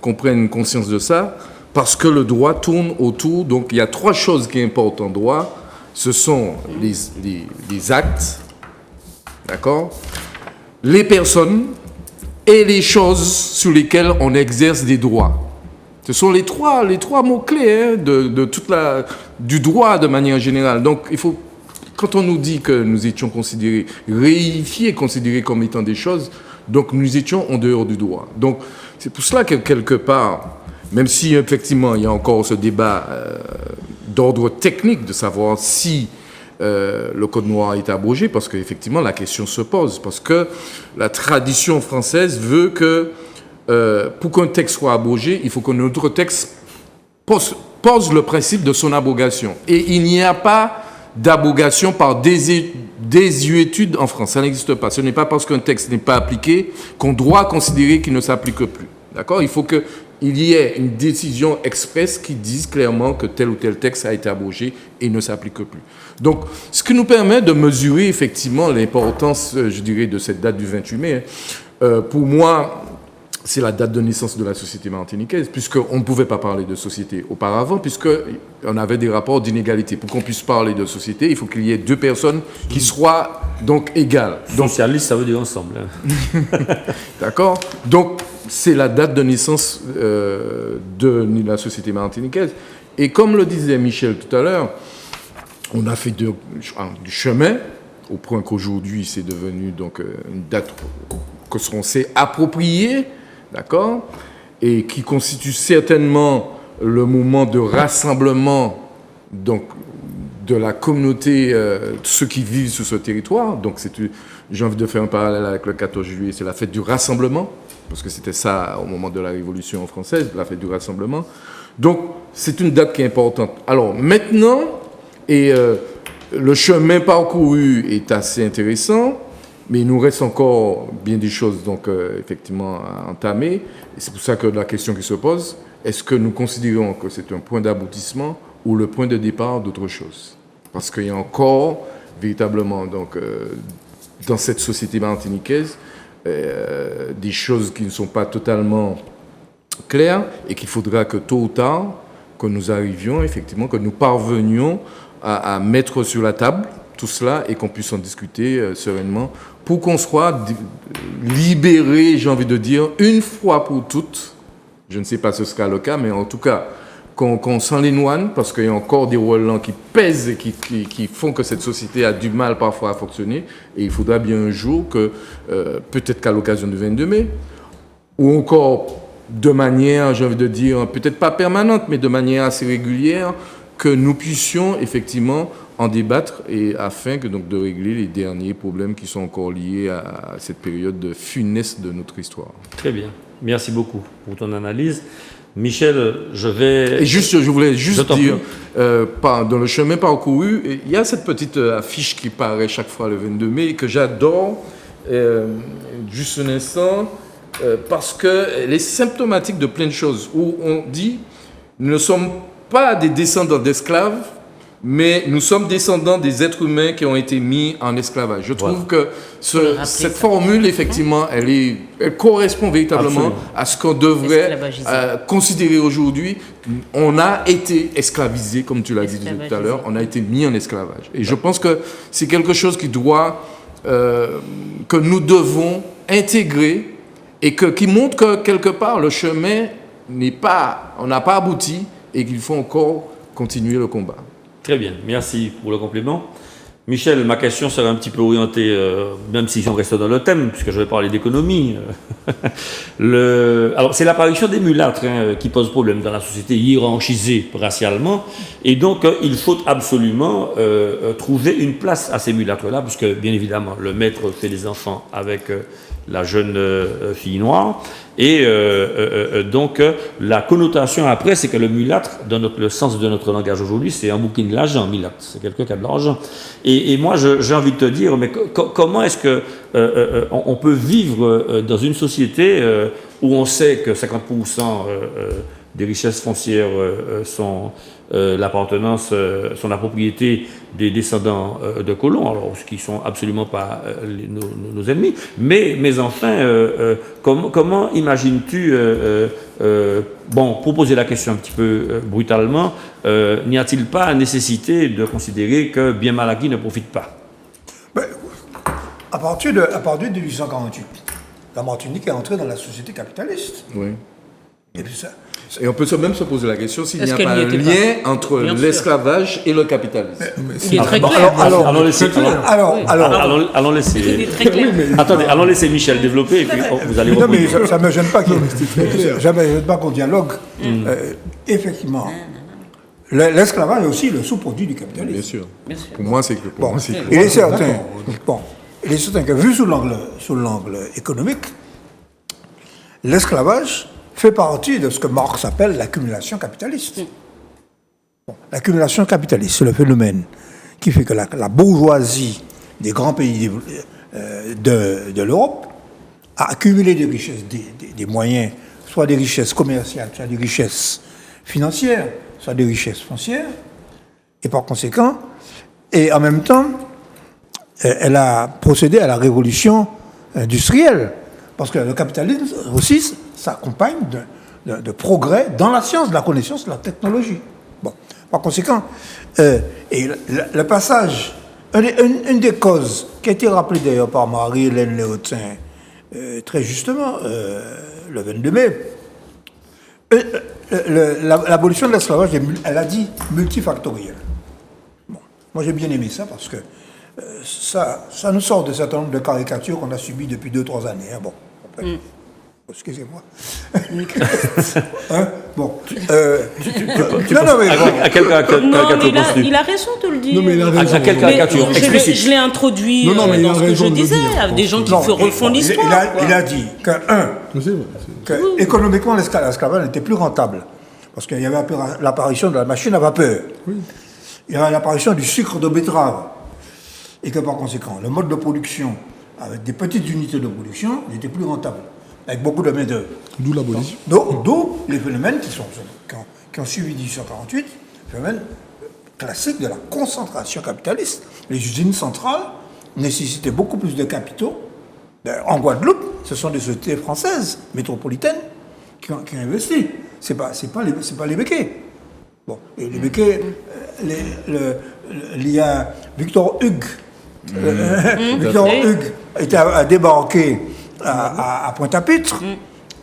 qu'on prenne conscience de ça, parce que le droit tourne autour. Donc, il y a 3 choses qui importent en droit. Ce sont les actes, d'accord, les personnes et les choses sur lesquelles on exerce des droits. Ce sont les trois mots-clés du droit de manière générale. Donc, quand on nous dit que nous étions réifiés, considérés comme étant des choses, donc nous étions en dehors du droit. Donc, c'est pour cela que quelque part, même si effectivement il y a encore ce débat d'ordre technique de savoir si le Code noir est abrogé, parce qu'effectivement la question se pose, parce que la tradition française veut que pour qu'un texte soit abrogé, il faut que notre texte pose le principe de son abrogation. Et il n'y a pas d'abrogation par désuétude en France. Ça n'existe pas. Ce n'est pas parce qu'un texte n'est pas appliqué qu'on doit considérer qu'il ne s'applique plus. D'accord ? Il faut qu'il y ait une décision expresse qui dise clairement que tel ou tel texte a été abrogé et ne s'applique plus. Donc, ce qui nous permet de mesurer effectivement l'importance, je dirais, de cette date du 28 mai. Pour moi, c'est la date de naissance de la société martiniquaise, puisqu'on ne pouvait pas parler de société auparavant, puisqu'on avait des rapports d'inégalité. Pour qu'on puisse parler de société, il faut qu'il y ait 2 personnes qui soient donc égales. Donc, socialiste, ça veut dire ensemble. D'accord ? Donc, c'est la date de naissance de la société martiniquaise. Et comme le disait Michel tout à l'heure, on a fait du chemin, au point qu'aujourd'hui, c'est devenu donc une date que l'on s'est appropriée, d'accord, et qui constitue certainement le moment de rassemblement donc, de la communauté, ceux qui vivent sur ce territoire. Donc, j'ai envie de faire un parallèle avec le 14 juillet, c'est la fête du rassemblement, parce que c'était ça au moment de la Révolution française, la fête du rassemblement. Donc, c'est une date qui est importante. Alors, maintenant, le chemin parcouru est assez intéressant, mais il nous reste encore bien des choses, donc, effectivement, à entamer. Et c'est pour ça que la question qui se pose, est-ce que nous considérons que c'est un point d'aboutissement ou le point de départ d'autre chose ? Parce qu'il y a encore, véritablement, donc, dans cette société martiniquaise, des choses qui ne sont pas totalement claires et qu'il faudra que tôt ou tard, que nous arrivions, effectivement, que nous parvenions à mettre sur la table tout cela et qu'on puisse en discuter sereinement pour qu'on soit libéré, j'ai envie de dire, une fois pour toutes. Je ne sais pas si ce sera le cas, mais en tout cas, qu'on s'en éloigne, parce qu'il y a encore des relents qui pèsent et qui font que cette société a du mal parfois à fonctionner. Et il faudra bien un jour que, peut-être qu'à l'occasion du 22 mai, ou encore de manière, j'ai envie de dire, peut-être pas permanente, mais de manière assez régulière, que nous puissions effectivement en débattre et afin que, donc, de régler les derniers problèmes qui sont encore liés à cette période funeste de notre histoire. Très bien. Merci beaucoup pour ton analyse. Michel, je vais... Et juste, je voulais juste dire, dans le chemin parcouru, il y a cette petite affiche qui paraît chaque fois le 22 mai que j'adore, juste un instant, parce qu'elle est symptomatique de plein de choses, où on dit, nous ne sommes pas des descendants d'esclaves, mais nous sommes descendants des êtres humains qui ont été mis en esclavage. Je trouve que cette formule, effectivement, elle correspond véritablement à ce qu'on devrait considérer aujourd'hui. On a été esclavisé, comme tu l'as dit tout à l'heure, on a été mis en esclavage. Et je pense que c'est quelque chose que nous devons intégrer et qui montre que quelque part le chemin on n'a pas abouti et qu'il faut encore continuer le combat. Très bien, merci pour le complément. Michel, ma question sera un petit peu orientée, même si on reste dans le thème, puisque je vais parler d'économie. Alors, c'est l'apparition des mulâtres qui pose problème dans la société hiérarchisée racialement. Et donc, il faut absolument trouver une place à ces mulâtres-là, puisque, bien évidemment, le maître fait des enfants avec la jeune fille noire. Et donc, la connotation après, c'est que le mulâtre, dans le sens de notre langage aujourd'hui, c'est un bouquin de l'argent, mulâtre. C'est quelqu'un qui a de l'argent. Et moi, j'ai envie de te dire, mais comment est-ce que on peut vivre dans une société où on sait que 50% des richesses foncières sont l'appartenance, sont la propriété des descendants de colons, alors ce qui sont absolument pas nos ennemis, mais enfin, comment imagines-tu, pour poser la question un petit peu brutalement, n'y a-t-il pas nécessité de considérer que bien mal acquis ne profite pas? Ben, à partir de 1848, la Martinique est entrée dans la société capitaliste. Oui. Et puis ça, Et on peut même se poser la question s'il n'y Est-ce a qu'elle pas n'y un était lien pas entre Bien sûr. l'esclavage et le capitalisme. Il est très clair. Allons laisser, Il est très clair. attendez, allons laisser Michel développer et puis vous allez non, mais reprendre. ça ne me gêne pas qu'on dialogue. Effectivement, l'esclavage est aussi le sous-produit du capitalisme. Bien sûr. Bien sûr. Pour moi, c'est que. Bon, il est certain, que vu sous l'angle économique, l'esclavage fait partie de ce que Marx appelle l'accumulation capitaliste. Bon, l'accumulation capitaliste, c'est le phénomène qui fait que la bourgeoisie des grands pays de l'Europe a accumulé des richesses, des moyens, soit des richesses commerciales, soit des richesses financières, soit des richesses foncières, et par conséquent, et en même temps, elle a procédé à la révolution industrielle, parce que le capitalisme aussi s'accompagne de progrès dans la science, de la connaissance, de la technologie. Bon, par conséquent, et le passage, une des causes qui a été rappelée d'ailleurs par Marie-Hélène Léotin, très justement, le 22 mai, l'abolition de l'esclavage, elle a dit multifactoriel. Bon, moi j'ai bien aimé ça parce que ça nous sort de certain nombre de caricatures qu'on a subies depuis 2-3 années. Hein. Bon, après, excusez-moi. Hein? Bon. Non, mais bon. À quelle caricature penses-tu? Il a raison de le dire. Non, mais il a raison. À quelle caricature explicite? Je l'ai introduit Non, mais il dans a ce que raison je de le disais, dire. avec des gens qui Non, refont l'histoire. il a dit que économiquement, l'esclavage n'était plus rentable. Parce qu'il y avait l'apparition de la machine à vapeur. Oui. Il y avait l'apparition du sucre de betterave. Et que par conséquent, le mode de production, avec des petites unités de production, n'était plus rentable. Avec beaucoup de main-d'œuvre. D'où l'abolition. D'où les phénomènes qui ont suivi 1848, phénomènes classiques de la concentration capitaliste. Les usines centrales nécessitaient beaucoup plus de capitaux. En Guadeloupe, ce sont des sociétés françaises, métropolitaines, qui ont investi. C'est pas les Béquets. Bon, et les Béquets, il y a Victor Hugues. Victor Hugues a débarqué à Pointe-à-Pitre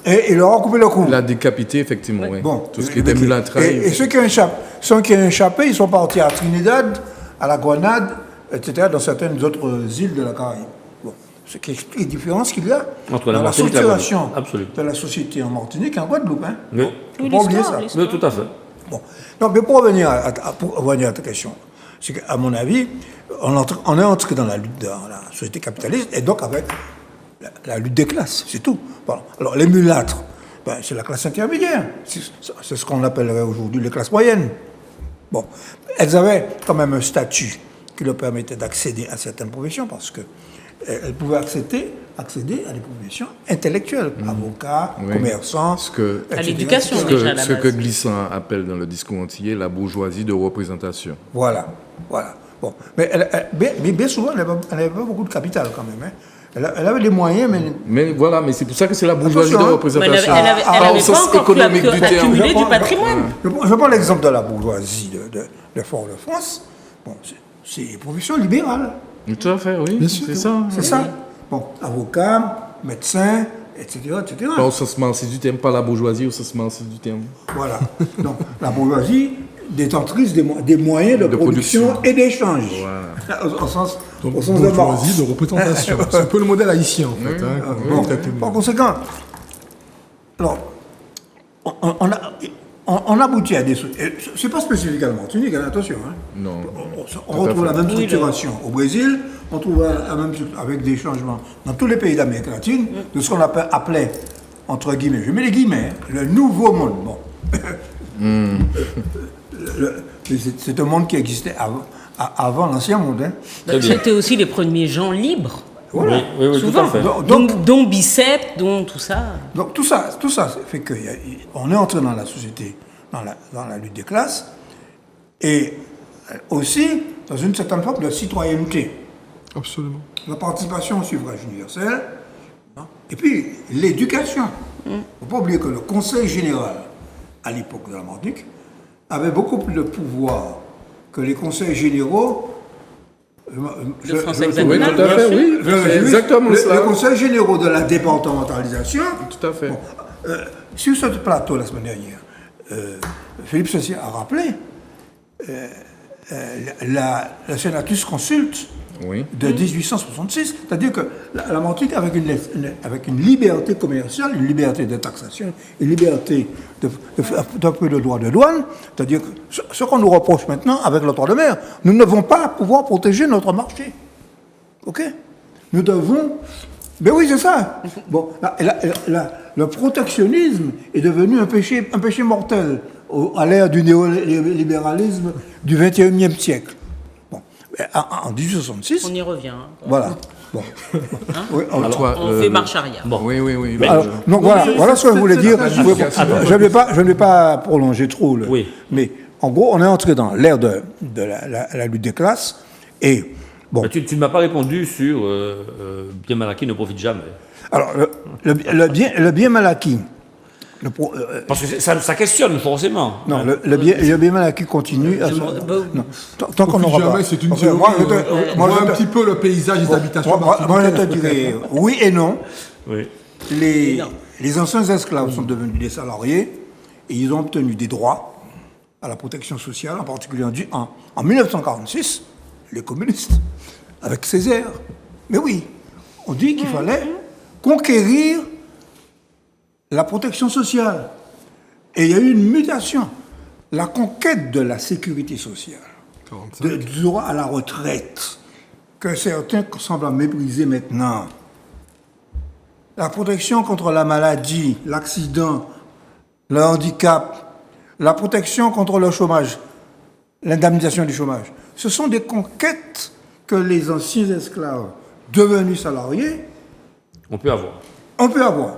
et il leur a coupé le cou. Il a décapité, effectivement, oui. Bon, Tout ce qui était mulâtrail. Et ceux qui ont échappé, ils sont partis à Trinidad, à la Grenade, etc., dans certaines autres îles de la Caraïbe. Bon. Ce qui explique les différences qu'il y a Entre la dans la Martinique et la structuration Guadeloupe. Absolument. de la société en Martinique et en Guadeloupe. Hein. Oui. Faut pas oublier ça. Oui, tout à fait. Bon. Non, mais pour revenir à ta question, c'est qu'à mon avis, on est entré dans la lutte dans la société capitaliste et donc avec la lutte des classes, c'est tout. Bon. Alors les mulâtres, c'est la classe intermédiaire. C'est ce qu'on appellerait aujourd'hui les classes moyennes. Bon. Elles avaient quand même un statut qui leur permettait d'accéder à certaines professions parce qu'elles pouvaient accéder à des professions intellectuelles, avocats, commerçants, à l'éducation. Ce que Glissant appelle dans le discours antillais la bourgeoisie de représentation. Voilà. Bon. Mais bien souvent, elle n'avait pas beaucoup de capital quand même. Hein. Elle avait des moyens, mais Mais c'est pour ça que c'est la bourgeoisie de Attention, représentation. Elle n'avait pas encore pu accumuler du patrimoine. Je prends l'exemple de la bourgeoisie de Fort-de-France. Bon, c'est une profession libérale. Tout à fait, oui. C'est ça. C'est ça. Bon, avocat, médecin, etc. Pas au sens marxiste du terme, pas la bourgeoisie au sens marxiste du terme. Voilà. Donc, la bourgeoisie détentrice des moyens de production et d'échange. Voilà. Au sens de Marx. Bourgeoisie de représentation. C'est un peu le modèle haïtien, en fait. Bon, par conséquent, alors, on aboutit à des... C'est pas spécifique à la Martinique, attention. Hein. Non. On retrouve la même structuration au Brésil, on trouve la même avec des changements dans tous les pays d'Amérique latine, de ce qu'on appelait, entre guillemets, je mets les guillemets, le nouveau monde. Bon. C'est un monde qui existait avant l'ancien monde. Hein. C'était aussi les premiers gens libres. Voilà. Oui, souvent. tout à fait. Dont Bicep, dont tout ça. Donc tout ça fait qu'on est entré dans la société, dans la lutte des classes, et aussi dans une certaine forme de citoyenneté. Absolument. La participation au suffrage universel, hein, et puis l'éducation. Il ne faut pas oublier que le Conseil général, à l'époque de la Martinique, avait beaucoup plus de pouvoir que les conseils généraux. De France Oui, hexagonale, tout à bien fait, sûr. oui. C'est exactement les cela. conseils généraux de la départementalisation. Tout à fait. Sur ce plateau la semaine dernière, Philippe Cessier a rappelé la sénatus consulte Oui. de 1866, c'est-à-dire que la Martinique, avec une liberté commerciale, une liberté de taxation, une liberté d'un peu de droit de douane, c'est-à-dire que ce qu'on nous reproche maintenant avec l'octroi de mer, nous ne devons pas pouvoir protéger notre marché. OK? Nous devons... Ben oui, c'est ça. Bon, le protectionnisme est devenu un péché mortel à l'ère du néolibéralisme du XXIe siècle. Bon, en 1866... On y revient. Hein. Voilà. Bon. Oui, On fait marche arrière. Bon. Oui, oui, oui. alors, donc voilà ce que je voulais dire. Je ne vais pas prolonger trop. Oui. Mais en gros, on est entré dans l'ère de la lutte des classes. Et bon. Mais tu ne m'as pas répondu sur bien mal acquis ne profite jamais. Alors, le bien mal acquis. Parce que ça questionne forcément. Non, le bien mal acquis continue. Non, tant qu'on n'aura pas. Jamais, c'est une Enfin, théorie. moi, Un petit peu le paysage des habitations. moi, je te dirais oui et non. Oui. Les anciens esclaves sont devenus des salariés et ils ont obtenu des droits à la protection sociale, en particulier en 1946, les communistes, avec Césaire. Mais oui, on dit qu'il fallait conquérir la protection sociale. Et il y a eu une mutation, la conquête de la sécurité sociale, du droit à la retraite, que certains semblent mépriser maintenant. La protection contre la maladie, l'accident, le handicap, la protection contre le chômage, l'indemnisation du chômage. Ce sont des conquêtes que les anciens esclaves devenus salariés On peut avoir. on peut avoir.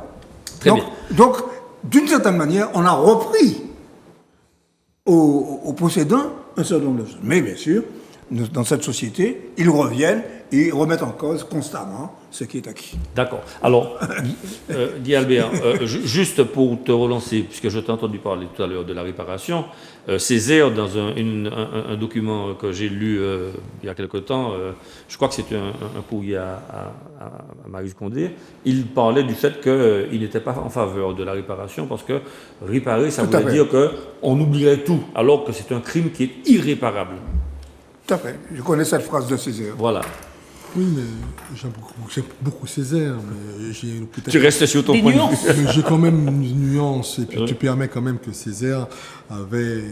Très bien. Donc, d'une certaine manière, on a repris aux possédants un certain nombre de choses. Mais bien sûr, dans cette société, ils reviennent et ils remettent en cause constamment ce qui est acquis. D'accord. Alors, Guy Albert, juste pour te relancer, puisque je t'ai entendu parler tout à l'heure de la réparation, Césaire, dans un document que j'ai lu il y a quelque temps, je crois que c'était un courrier à Marius Condé, il parlait du fait qu'il n'était pas en faveur de la réparation, parce que réparer, ça voulait dire qu'on oublierait tout, alors que c'est un crime qui est irréparable. Tout à fait. Je connais cette phrase de Césaire. Voilà. Oui, mais j'aime beaucoup Césaire, mais j'ai peut-être... Tu restes sur ton Des point nuances. de vue. Mais j'ai quand même une nuance, et puis Oui. tu permets quand même que Césaire avait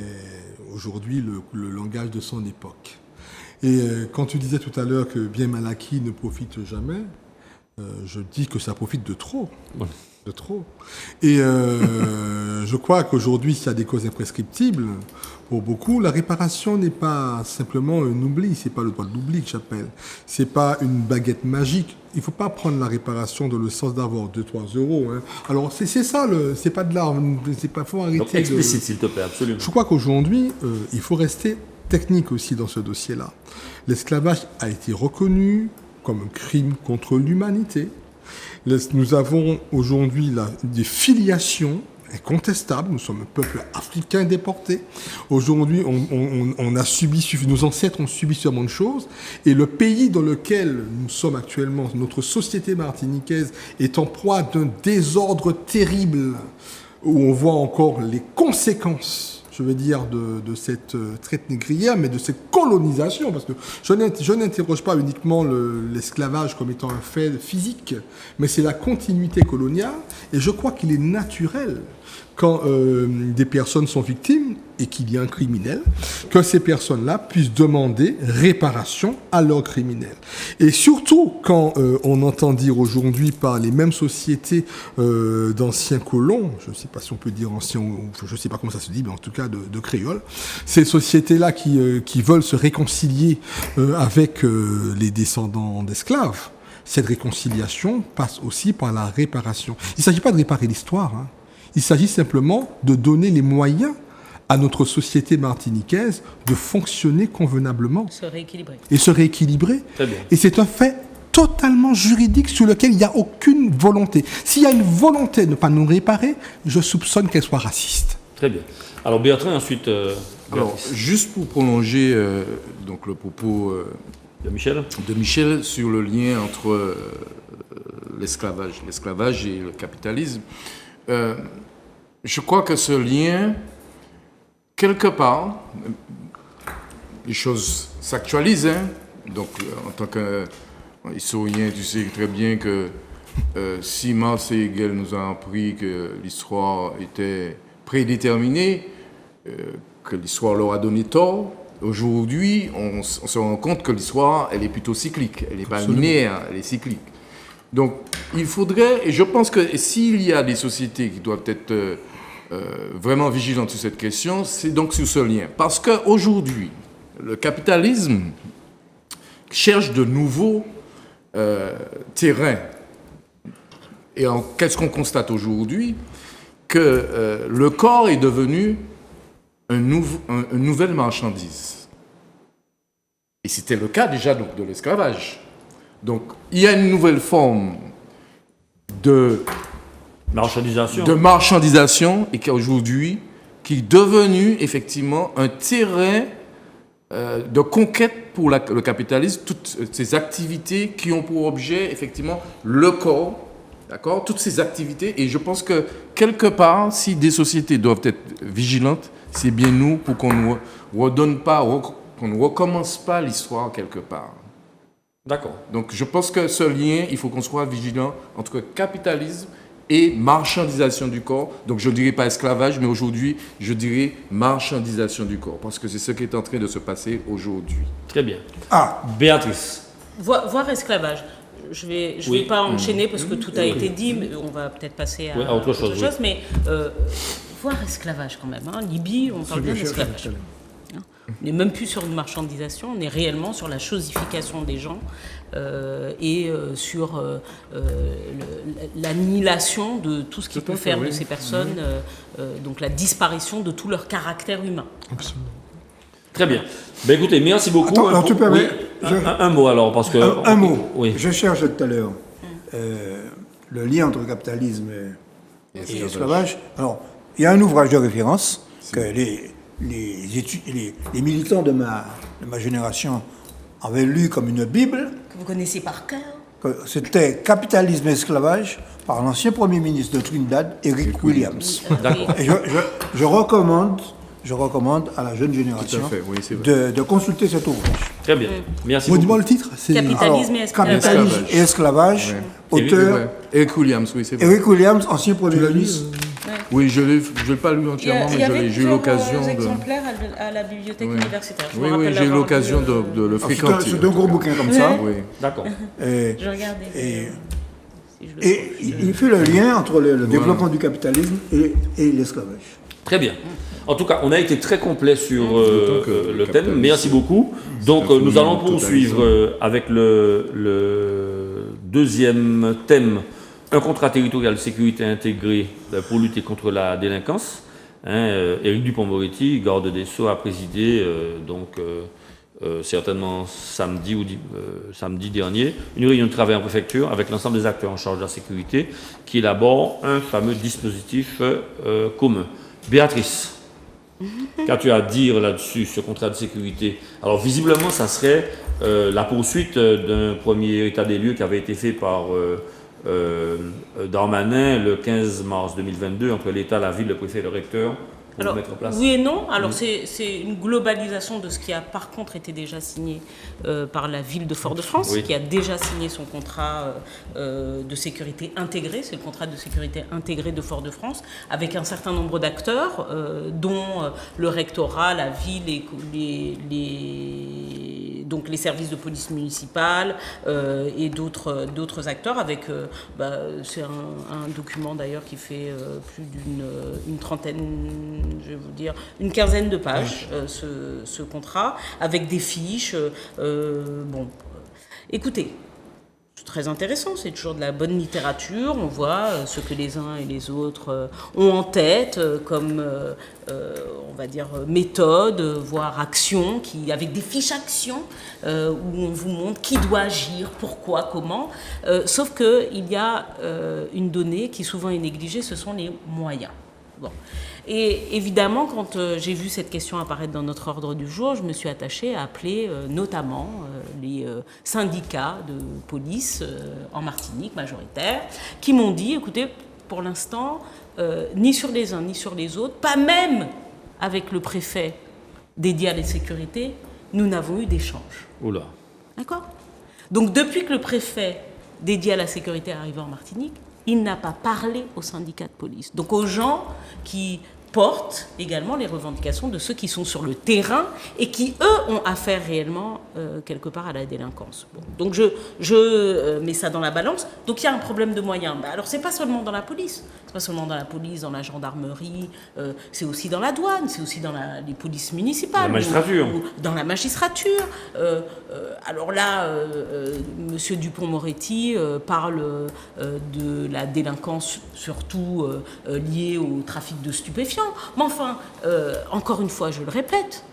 aujourd'hui le langage de son époque. Et quand tu disais tout à l'heure que bien mal acquis ne profite jamais, je dis que ça profite de trop. Ouais. De trop. Et je crois qu'aujourd'hui, s'il y a des causes imprescriptibles, pour beaucoup, la réparation n'est pas simplement un oubli, c'est pas le droit de l'oubli que j'appelle. C'est pas une baguette magique. Il faut pas prendre la réparation dans le sens d'avoir 2-3 euros. Hein. Alors c'est ça, c'est pas de l'art, c'est pas faut arrêter. Donc explicite, s'il te plaît, absolument. Je crois qu'aujourd'hui, il faut rester technique aussi dans ce dossier-là. L'esclavage a été reconnu comme un crime contre l'humanité. Nous avons aujourd'hui des filiations incontestables. Nous sommes un peuple africain déporté. Aujourd'hui, on a subi, nos ancêtres ont subi suffisamment de choses. Et le pays dans lequel nous sommes actuellement, notre société martiniquaise, est en proie d'un désordre terrible, où on voit encore les conséquences, je veux dire, de cette traite négrière, mais de cette colonisation, parce que je n'interroge pas uniquement l'esclavage comme étant un fait physique, mais c'est la continuité coloniale, et je crois qu'il est naturel, quand des personnes sont victimes, et qu'il y a un criminel, que ces personnes-là puissent demander réparation à leurs criminels. Et surtout, quand on entend dire aujourd'hui par les mêmes sociétés d'anciens colons, je ne sais pas si on peut dire anciens, je ne sais pas comment ça se dit, mais en tout cas de créoles, ces sociétés-là qui veulent se réconcilier avec les descendants d'esclaves, cette réconciliation passe aussi par la réparation. Il ne s'agit pas de réparer l'histoire, hein. Il s'agit simplement de donner les moyens à notre société martiniquaise de fonctionner convenablement Se rééquilibrer. et se rééquilibrer. Très bien. Et c'est un fait totalement juridique sur lequel il n'y a aucune volonté. S'il y a une volonté de ne pas nous réparer, je soupçonne qu'elle soit raciste. Très bien. Alors Bertrand, ensuite Alors, Béatrice. juste pour prolonger donc le propos De Michel. de Michel sur le lien entre l'esclavage et le capitalisme, je crois que ce lien, quelque part, les choses s'actualisent. Hein. Donc, en tant qu'historien, tu sais très bien que si Marx et Hegel nous ont appris que l'histoire était prédéterminée, que l'histoire leur a donné tort, aujourd'hui, on se rend compte que l'histoire, elle est plutôt cyclique. Elle n'est pas linéaire, elle est cyclique. Donc, il faudrait, et je pense que s'il y a des sociétés qui doivent être vraiment vigilantes sur cette question, c'est donc sur ce lien. Parce qu'aujourd'hui, le capitalisme cherche de nouveaux terrains. Et qu'est-ce qu'on constate aujourd'hui? Que le corps est devenu une nouvelle marchandise. Et c'était le cas déjà donc, de l'esclavage. Donc, il y a une nouvelle forme de marchandisation et qui aujourd'hui qui est devenu effectivement un terrain de conquête pour le capitalisme, toutes ces activités qui ont pour objet effectivement le corps, d'accord, toutes ces activités. Et je pense que quelque part, si des sociétés doivent être vigilantes, c'est bien nous pour qu'on ne redonne pas, qu'on ne recommence pas l'histoire quelque part. D'accord. Donc je pense que ce lien, il faut qu'on soit vigilant entre capitalisme et marchandisation du corps. Donc je ne dirais pas esclavage, mais aujourd'hui, je dirais marchandisation du corps, parce que c'est ce qui est en train de se passer aujourd'hui. Très bien. Ah, Béatrice. Voir esclavage. Je vais Oui. pas enchaîner parce que tout a été dit, mais on va peut-être passer à, Oui, à autre chose, oui. mais voir esclavage quand même. Hein. Libye, on parle bien d'esclavage. On n'est même plus sur une marchandisation, on est réellement sur la chosification des gens et sur l'annihilation de tout ce qui peut faire de ces personnes, donc la disparition de tout leur caractère humain. Absolument. Très bien. Ben écoutez, merci beaucoup. Attends, alors, tu permets, Oui, un mot alors, parce que... un mot. Oui. Je cherche tout à l'heure le lien entre capitalisme et esclavage. Alors, il y a un ouvrage de référence que les militants de ma génération avaient lu comme une Bible. Que vous connaissez par cœur. C'était Capitalisme et esclavage par l'ancien Premier ministre de Trinidad, Eric Williams. D'accord. Et je recommande à la jeune génération Tout à fait, oui, c'est vrai. de consulter cet ouvrage. Très bien. Merci Dis-moi beaucoup. le titre. C'est Capitalisme et esclavage. Capitalisme et esclavage, Ouais. auteur Eric Williams, oui, c'est vrai. Eric Williams, ancien Premier Tu l'as lu ministre. Oui, je ne l'ai pas lu entièrement, Il y mais avait j'ai eu l'occasion de... exemplaires à la bibliothèque universitaire. Je me Oui, rappelle j'ai eu l'avoir l'occasion lu, de le fréquenter. C'est un gros bouquin comme ça. Oui. D'accord. Et, Je regardais. et- Si je le et il fait le lien entre le développement du capitalisme et l'esclavage. Très bien. En tout cas, on a été très complet sur D'autant que le le thème. capitalisme, Merci beaucoup. Donc, un nous allons phénomène poursuivre avec le deuxième thème, un contrat territorial de sécurité intégré pour lutter contre la délinquance. Éric Dupond-Moretti, garde des Sceaux, a présidé certainement samedi dernier, une réunion de travail en préfecture avec l'ensemble des acteurs en charge de la sécurité qui élabore un fameux dispositif commun. Béatrice, qu'as-tu à dire là-dessus, ce contrat de sécurité? Alors visiblement, ça serait la poursuite d'un premier état des lieux qui avait été fait par Darmanin le 15 mars 2022 entre l'État, la ville, le préfet et le recteur pour Alors, mettre en place. oui et non. Alors, c'est une globalisation de ce qui a par contre été déjà signé par la ville de Fort-de-France, Oui. qui a déjà signé son contrat de sécurité intégré. C'est le contrat de sécurité intégré de Fort-de-France, avec un certain nombre d'acteurs, dont le rectorat, la ville, donc les services de police municipale et d'autres acteurs. C'est un document d'ailleurs qui fait plus d'une trentaine, je vais vous dire, une quinzaine de pages, ce contrat, avec des fiches. Écoutez, très intéressant, c'est toujours de la bonne littérature, on voit ce que les uns et les autres ont en tête comme, on va dire, méthode, voire action, avec des fiches actions où on vous montre qui doit agir, pourquoi, comment, sauf qu'il y a une donnée qui souvent est négligée, ce sont les moyens. Bon. Et évidemment, quand j'ai vu cette question apparaître dans notre ordre du jour, je me suis attachée à appeler notamment les syndicats de police en Martinique, majoritaires, qui m'ont dit, écoutez, pour l'instant, ni sur les uns ni sur les autres, pas même avec le préfet dédié à la sécurité, nous n'avons eu d'échange. Oula. D'accord ? Donc depuis que le préfet dédié à la sécurité est arrivé en Martinique, il n'a pas parlé aux syndicats de police. Donc aux gens qui portent également les revendications de ceux qui sont sur le terrain et qui, eux, ont affaire réellement, quelque part, à la délinquance. Bon. Donc je mets ça dans la balance. Donc il y a un problème de moyens. Ben, alors c'est pas seulement dans la police. C'est pas seulement dans la police, dans la gendarmerie, c'est aussi dans la douane, c'est aussi dans les polices municipales. La magistrature. Ou dans la magistrature. Alors là, Monsieur Dupond-Moretti parle de la délinquance surtout liée au trafic de stupéfiants. Mais enfin, encore une fois, je le répète,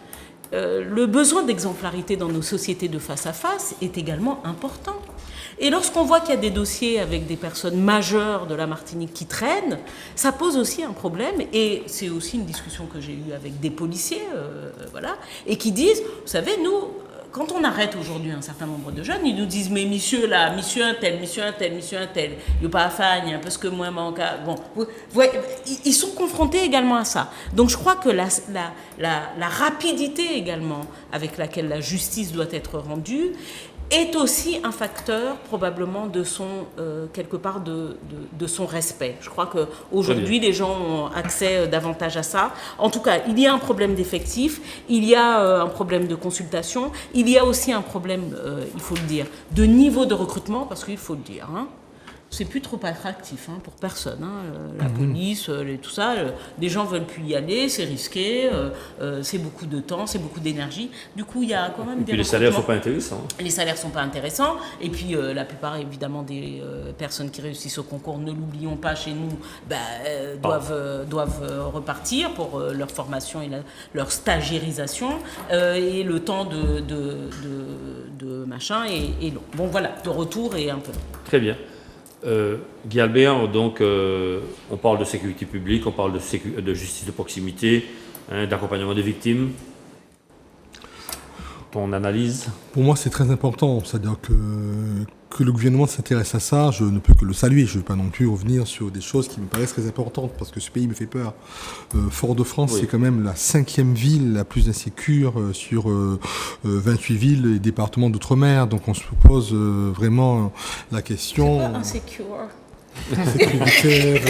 le besoin d'exemplarité dans nos sociétés de face à face est également important. Et lorsqu'on voit qu'il y a des dossiers avec des personnes majeures de la Martinique qui traînent, ça pose aussi un problème. Et c'est aussi une discussion que j'ai eue avec des policiers, voilà, et qui disent, vous savez, nous, quand on arrête aujourd'hui un certain nombre de jeunes, ils nous disent, mais monsieur là, monsieur un tel, il n'y a pas à faire, il y a un peu ce que moi manque. Bon, ils sont confrontés également à ça. Donc je crois que la rapidité également avec laquelle la justice doit être rendue est aussi un facteur probablement de son, quelque part, de son respect. Je crois qu'aujourd'hui, les gens ont accès davantage à ça. En tout cas, il y a un problème d'effectifs, il y a un problème de consultation, il y a aussi un problème, il faut le dire, de niveau de recrutement, parce qu'il faut le dire, hein, c'est plus trop attractif pour personne. La police, tout ça, les gens veulent plus y aller, c'est risqué, c'est beaucoup de temps, c'est beaucoup d'énergie. Du coup, il y a quand même des les salaires ne sont pas intéressants. Les salaires ne sont pas intéressants. Et puis, la plupart, évidemment, des personnes qui réussissent au concours, ne l'oublions pas, chez nous, doivent repartir pour leur formation et leur stagiairisation. Et le temps de machin est long. Bon, voilà, de retour et un peu long. Très bien. Guy Albert, donc, on parle de sécurité publique, on parle de justice de proximité, d'accompagnement des victimes. Ton analyse ? Pour moi, c'est très important. C'est-à-dire que le gouvernement s'intéresse à ça, je ne peux que le saluer. Je ne veux pas non plus revenir sur des choses qui me paraissent très importantes, parce que ce pays me fait peur. Fort-de-France, oui. C'est quand même la 5e ville la plus insécure sur 28 villes et départements d'outre-mer. Donc on se pose vraiment la question... C'est pas insécure. Sécuritaire...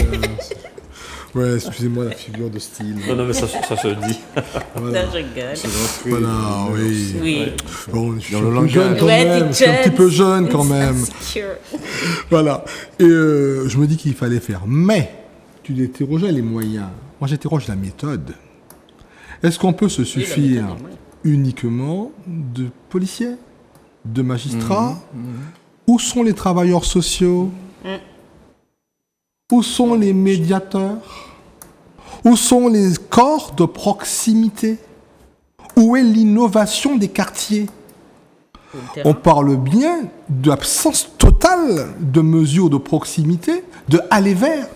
Ouais, excusez-moi la figure de style. Non, mais ça se dit. Voilà. Ça, je rigole. Voilà, oui. Oui. Bon, je suis un peu jeune quand même. Je suis un petit peu jeune quand même. Voilà. Et je me dis qu'il fallait faire. Mais, tu interrogeais les moyens. Moi, j'interroge la méthode. Est-ce qu'on peut se suffire uniquement de policiers, de magistrats? Où sont les travailleurs sociaux? Où sont les médiateurs? Où sont les corps de proximité? Où est l'innovation des quartiers? On parle bien d'absence totale de mesures de proximité, de aller vers.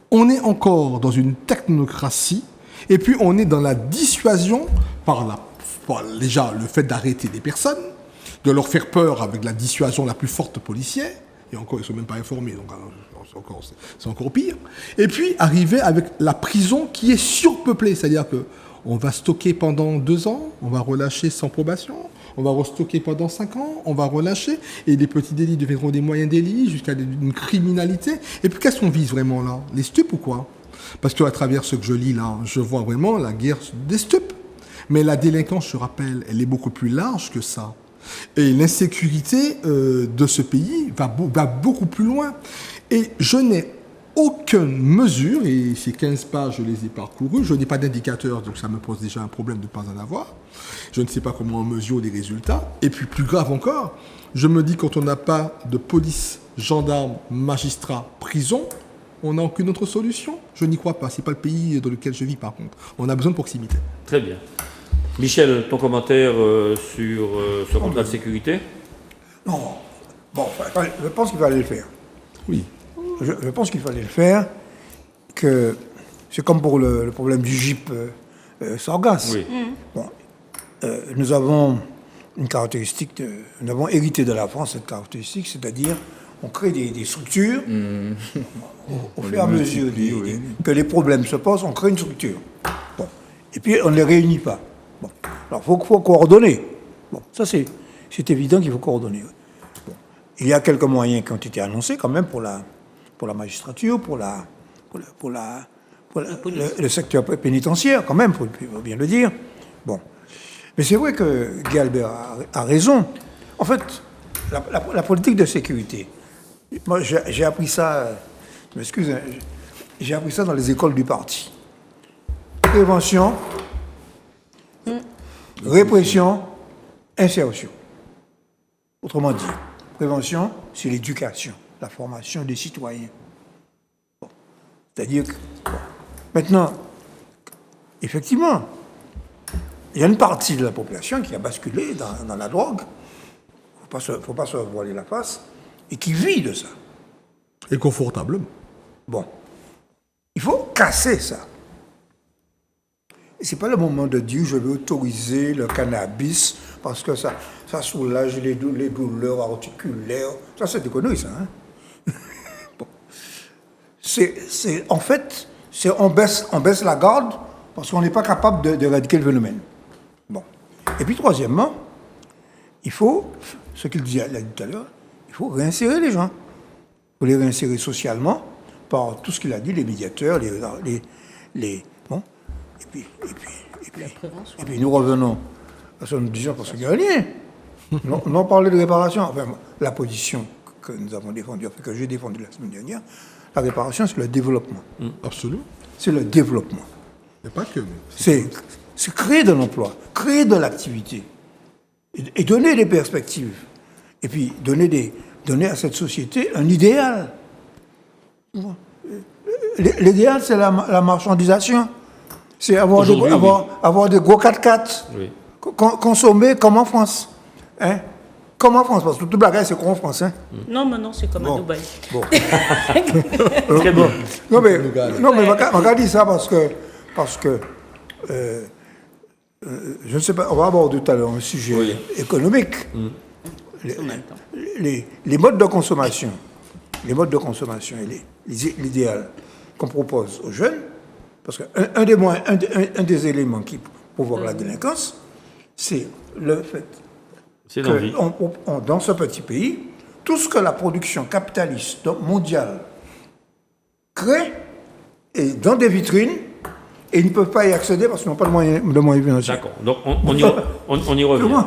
On est encore dans une technocratie, et puis on est dans la dissuasion par déjà le fait d'arrêter des personnes, de leur faire peur avec la dissuasion la plus forte policière, et encore ils ne sont même pas informés, donc c'est encore pire. Et puis arriver avec la prison qui est surpeuplée, c'est-à-dire qu'on va stocker pendant 2 ans, on va relâcher sans probation, on va restocker pendant 5 ans, on va relâcher, et des petits délits deviendront des moyens délits jusqu'à une criminalité. Et puis qu'est-ce qu'on vise vraiment là? Les stupes ou quoi? Parce qu'à travers ce que je lis là, je vois vraiment la guerre des stupes. Mais la délinquance, je rappelle, elle est beaucoup plus large que ça. Et l'insécurité de ce pays va beaucoup plus loin. Et je n'ai aucune mesure, et ces 15 pages, je les ai parcourues. Je n'ai pas d'indicateur, donc ça me pose déjà un problème de ne pas en avoir. Je ne sais pas comment on mesure les résultats. Et puis, plus grave encore, je me dis, quand on n'a pas de police, gendarmes, magistrats, prison, on n'a aucune autre solution. Je n'y crois pas. Ce n'est pas le pays dans lequel je vis, par contre. On a besoin de proximité. Très bien. Michel, ton commentaire sur ce contrat de sécurité? Non. Bon, je pense qu'il fallait le faire. Oui. Je pense qu'il fallait le faire, que c'est comme pour le problème du GIP Sargasses. Oui. Bon, nous avons une caractéristique, nous avons hérité de la France cette caractéristique, c'est-à-dire on crée des structures, au fur et à mesure que les problèmes se posent, on crée une structure. Bon. Et puis on ne les réunit pas. Bon. Alors il faut coordonner. Bon, ça c'est évident qu'il faut coordonner. Bon. Il y a quelques moyens qui ont été annoncés quand même pour la magistrature, pour le secteur pénitentiaire, quand même, il faut bien le dire. Bon. Mais c'est vrai que Guy Albert a raison. En fait, la politique de sécurité, moi j'ai appris ça, je m'excuse, j'ai appris ça dans les écoles du parti. Prévention, répression, insertion. Autrement dit, prévention, c'est l'éducation, la formation des citoyens. Bon. C'est-à-dire que, bon. Maintenant, effectivement, il y a une partie de la population qui a basculé dans la drogue, il ne faut pas se voiler la face, et qui vit de ça. Et confortablement. Bon. Il faut casser ça. Et ce n'est pas le moment de dire je vais autoriser le cannabis parce que ça soulage les douleurs articulaires. Ça, c'est des conneries, ça. Hein? Bon. En fait, on baisse la garde parce qu'on n'est pas capable d'éradiquer le phénomène. Bon. Et puis, troisièmement, il faut, ce qu'il disait tout à l'heure, il faut réinsérer les gens. Il faut les réinsérer socialement par tout ce qu'il a dit, les médiateurs, bon. Et puis nous revenons à ce que nous disions pour ce gardien. On parlait de réparation. Enfin, la position que nous avons défendue, que j'ai défendue la semaine dernière, la réparation, c'est le développement. Absolument. C'est le développement. Il n'y a pas que. C'est créer de l'emploi, créer de l'activité et donner des perspectives. Et puis donner à cette société un idéal. L'idéal, c'est la marchandisation. C'est avoir des gros 4x4, Oui. Consommer comme en France. Hein? Comme en France, parce que toute la guerre, c'est comme en France. Hein? Non, mais non, c'est comme à Dubaï. Bon. Très bon. Non, mais on va dire ça parce que je ne sais pas, on va aborder tout à l'heure un sujet économique. Les modes de consommation, et l'idéal qu'on propose aux jeunes, parce qu'un des éléments qui provoque la délinquance, c'est le fait que dans ce petit pays, tout ce que la production capitaliste mondiale crée est dans des vitrines et ils ne peuvent pas y accéder parce qu'ils n'ont pas de moyens financiers. D'accord. Donc on y revient.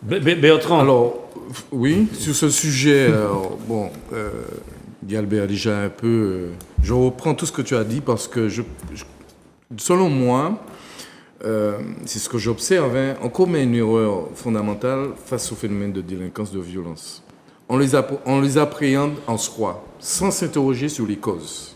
Bertrand. Alors, oui, sur ce sujet, Guy Albert a déjà un peu... je reprends tout ce que tu as dit parce que, selon moi, c'est ce que j'observe, hein, on commet une erreur fondamentale face au phénomène de délinquance, de violence. On les appréhende en soi, sans s'interroger sur les causes.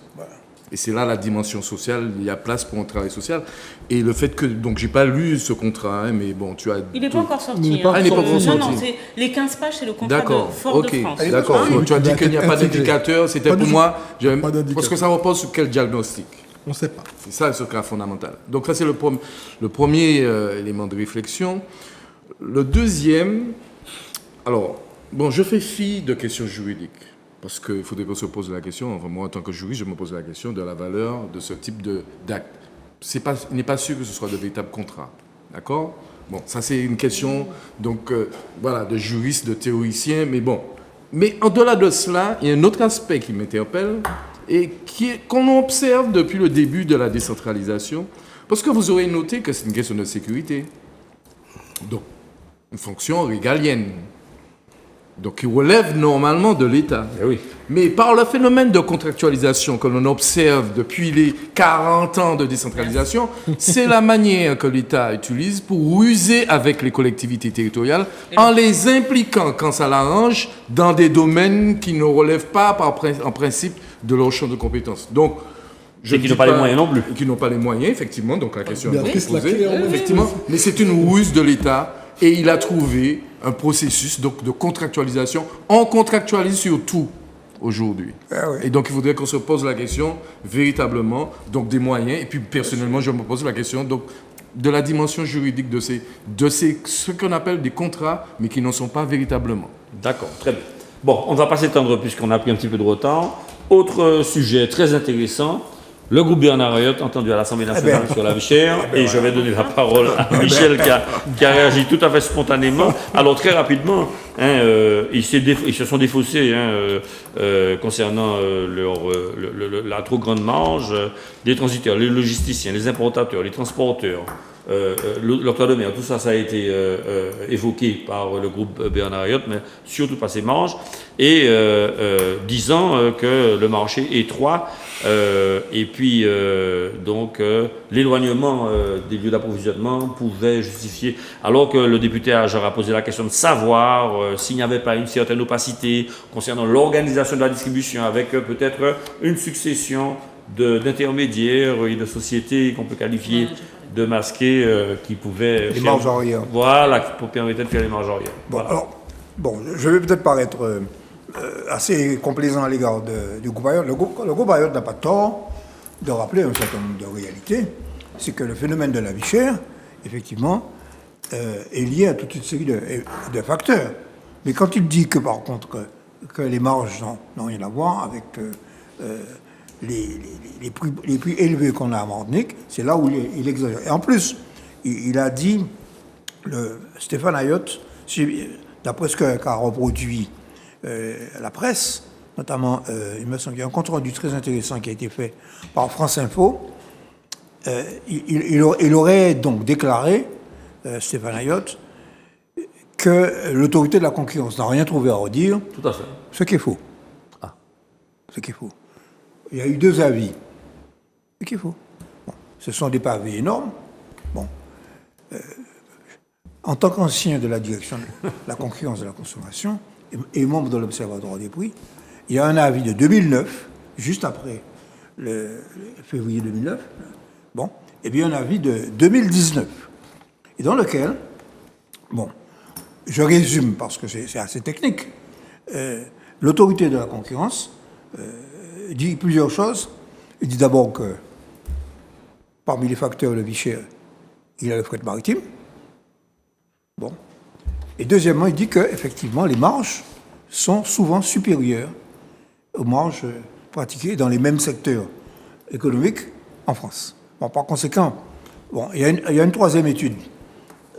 Et c'est là la dimension sociale, il y a place pour un travail social. Et le fait que, donc j'ai pas lu ce contrat, hein, mais bon, tu as... Il n'est pas encore sorti. Il n'est pas encore sorti. Non, les 15 pages, c'est le contrat de Fort-de-France. D'accord, tu as dit qu'il n'y a pas d'indicateur, c'était pour moi, parce que ça repose sur quel diagnostic? On ne sait pas. C'est ça ce cas fondamental. Donc ça c'est le premier élément de réflexion. Le deuxième, alors, bon, je fais fi de questions juridiques. Parce qu'il faudrait qu'on se pose la question, enfin moi en tant que juriste, je me pose la question de la valeur de ce type d'acte. Il n'est pas sûr que ce soit de véritables contrats. D'accord? Bon, ça c'est une question donc, de juriste, de théoricien, mais bon. Mais au-delà de cela, il y a un autre aspect qui m'interpelle et qu'on observe depuis le début de la décentralisation, parce que vous aurez noté que c'est une question de sécurité. Donc, une fonction régalienne. donc qui relèvent normalement de l'État. Eh oui. Mais par le phénomène de contractualisation que l'on observe depuis les 40 ans de décentralisation, c'est la manière que l'État utilise pour ruser avec les collectivités territoriales en les impliquant, quand ça l'arrange, dans des domaines qui ne relèvent pas en principe de leur champ de compétences. Donc, Et qui n'ont pas les moyens non plus. Et qui n'ont pas les moyens, effectivement. Donc la question est Béatrice l'a posée. clairement Effectivement, mais c'est une ruse de l'État et il a trouvé un processus donc, de contractualisation. On contractualise sur tout aujourd'hui. Ah oui. Et donc il faudrait qu'on se pose la question véritablement donc des moyens. Et puis personnellement, je me pose la question donc de la dimension juridique de ces ce qu'on appelle des contrats, mais qui n'en sont pas véritablement. D'accord, très bien. Bon, on ne va pas s'étendre puisqu'on a pris un petit peu de retard. Autre sujet très intéressant, le groupe Bernard Ayotte, entendu à l'Assemblée nationale sur la vie chère, et je vais donner la parole à Michel qui a réagi tout à fait spontanément. Alors très rapidement, ils se sont défaussés concernant la trop grande marge des transiteurs, les logisticiens, les importateurs, les transporteurs. L'octroi de mer, tout ça, ça a été évoqué par le groupe Bernard Ayotte, mais surtout pas ses marges, et disant que le marché est étroit, et puis donc l'éloignement des lieux d'approvisionnement pouvait justifier, alors que le député Ajar a posé la question de savoir s'il n'y avait pas une certaine opacité concernant l'organisation de la distribution, avec peut-être une succession d'intermédiaires et de sociétés qu'on peut qualifier de masquer qui pouvaient... Les marges arrière. Voilà, qui permettaient de faire les marges arrière. Bon, Voilà. alors, je vais peut-être paraître assez complaisant à l'égard du groupe Ayotte. Le groupe Ayotte n'a pas tort de rappeler un certain nombre de réalités. C'est que le phénomène de la vie chère, effectivement, est lié à toute une série de facteurs. Mais quand il dit que, par contre, que les marges n'ont rien à voir avec... les prix élevés qu'on a à Martinique, c'est là où il exagère. Et en plus, il a dit, Stéphane Ayotte, d'après ce qu'a reproduit la presse, notamment, il me semble qu'il y a un compte rendu très intéressant qui a été fait par France Info, il aurait donc déclaré, Stéphane Ayotte, que l'autorité de la concurrence n'a rien trouvé à redire. Tout à fait. Ce qui est faux. Ce qui est faux. Il y a eu deux avis. Ce qui est faux. Bon, ce sont des pavés énormes. Bon. En tant qu'ancien de la direction de la concurrence de la consommation et membre de l'Observatoire des prix, il y a un avis de 2009, juste après le février 2009, bon, et bien un avis de 2019, et dans lequel, bon, je résume parce que c'est assez technique, l'autorité de la concurrence dit plusieurs choses. Il dit d'abord que parmi les facteurs de vie chère, il y a le fret maritime. Bon. Et deuxièmement, il dit qu'effectivement, les marges sont souvent supérieures aux marges pratiquées dans les mêmes secteurs économiques en France. Bon, par conséquent, bon, il y a une troisième étude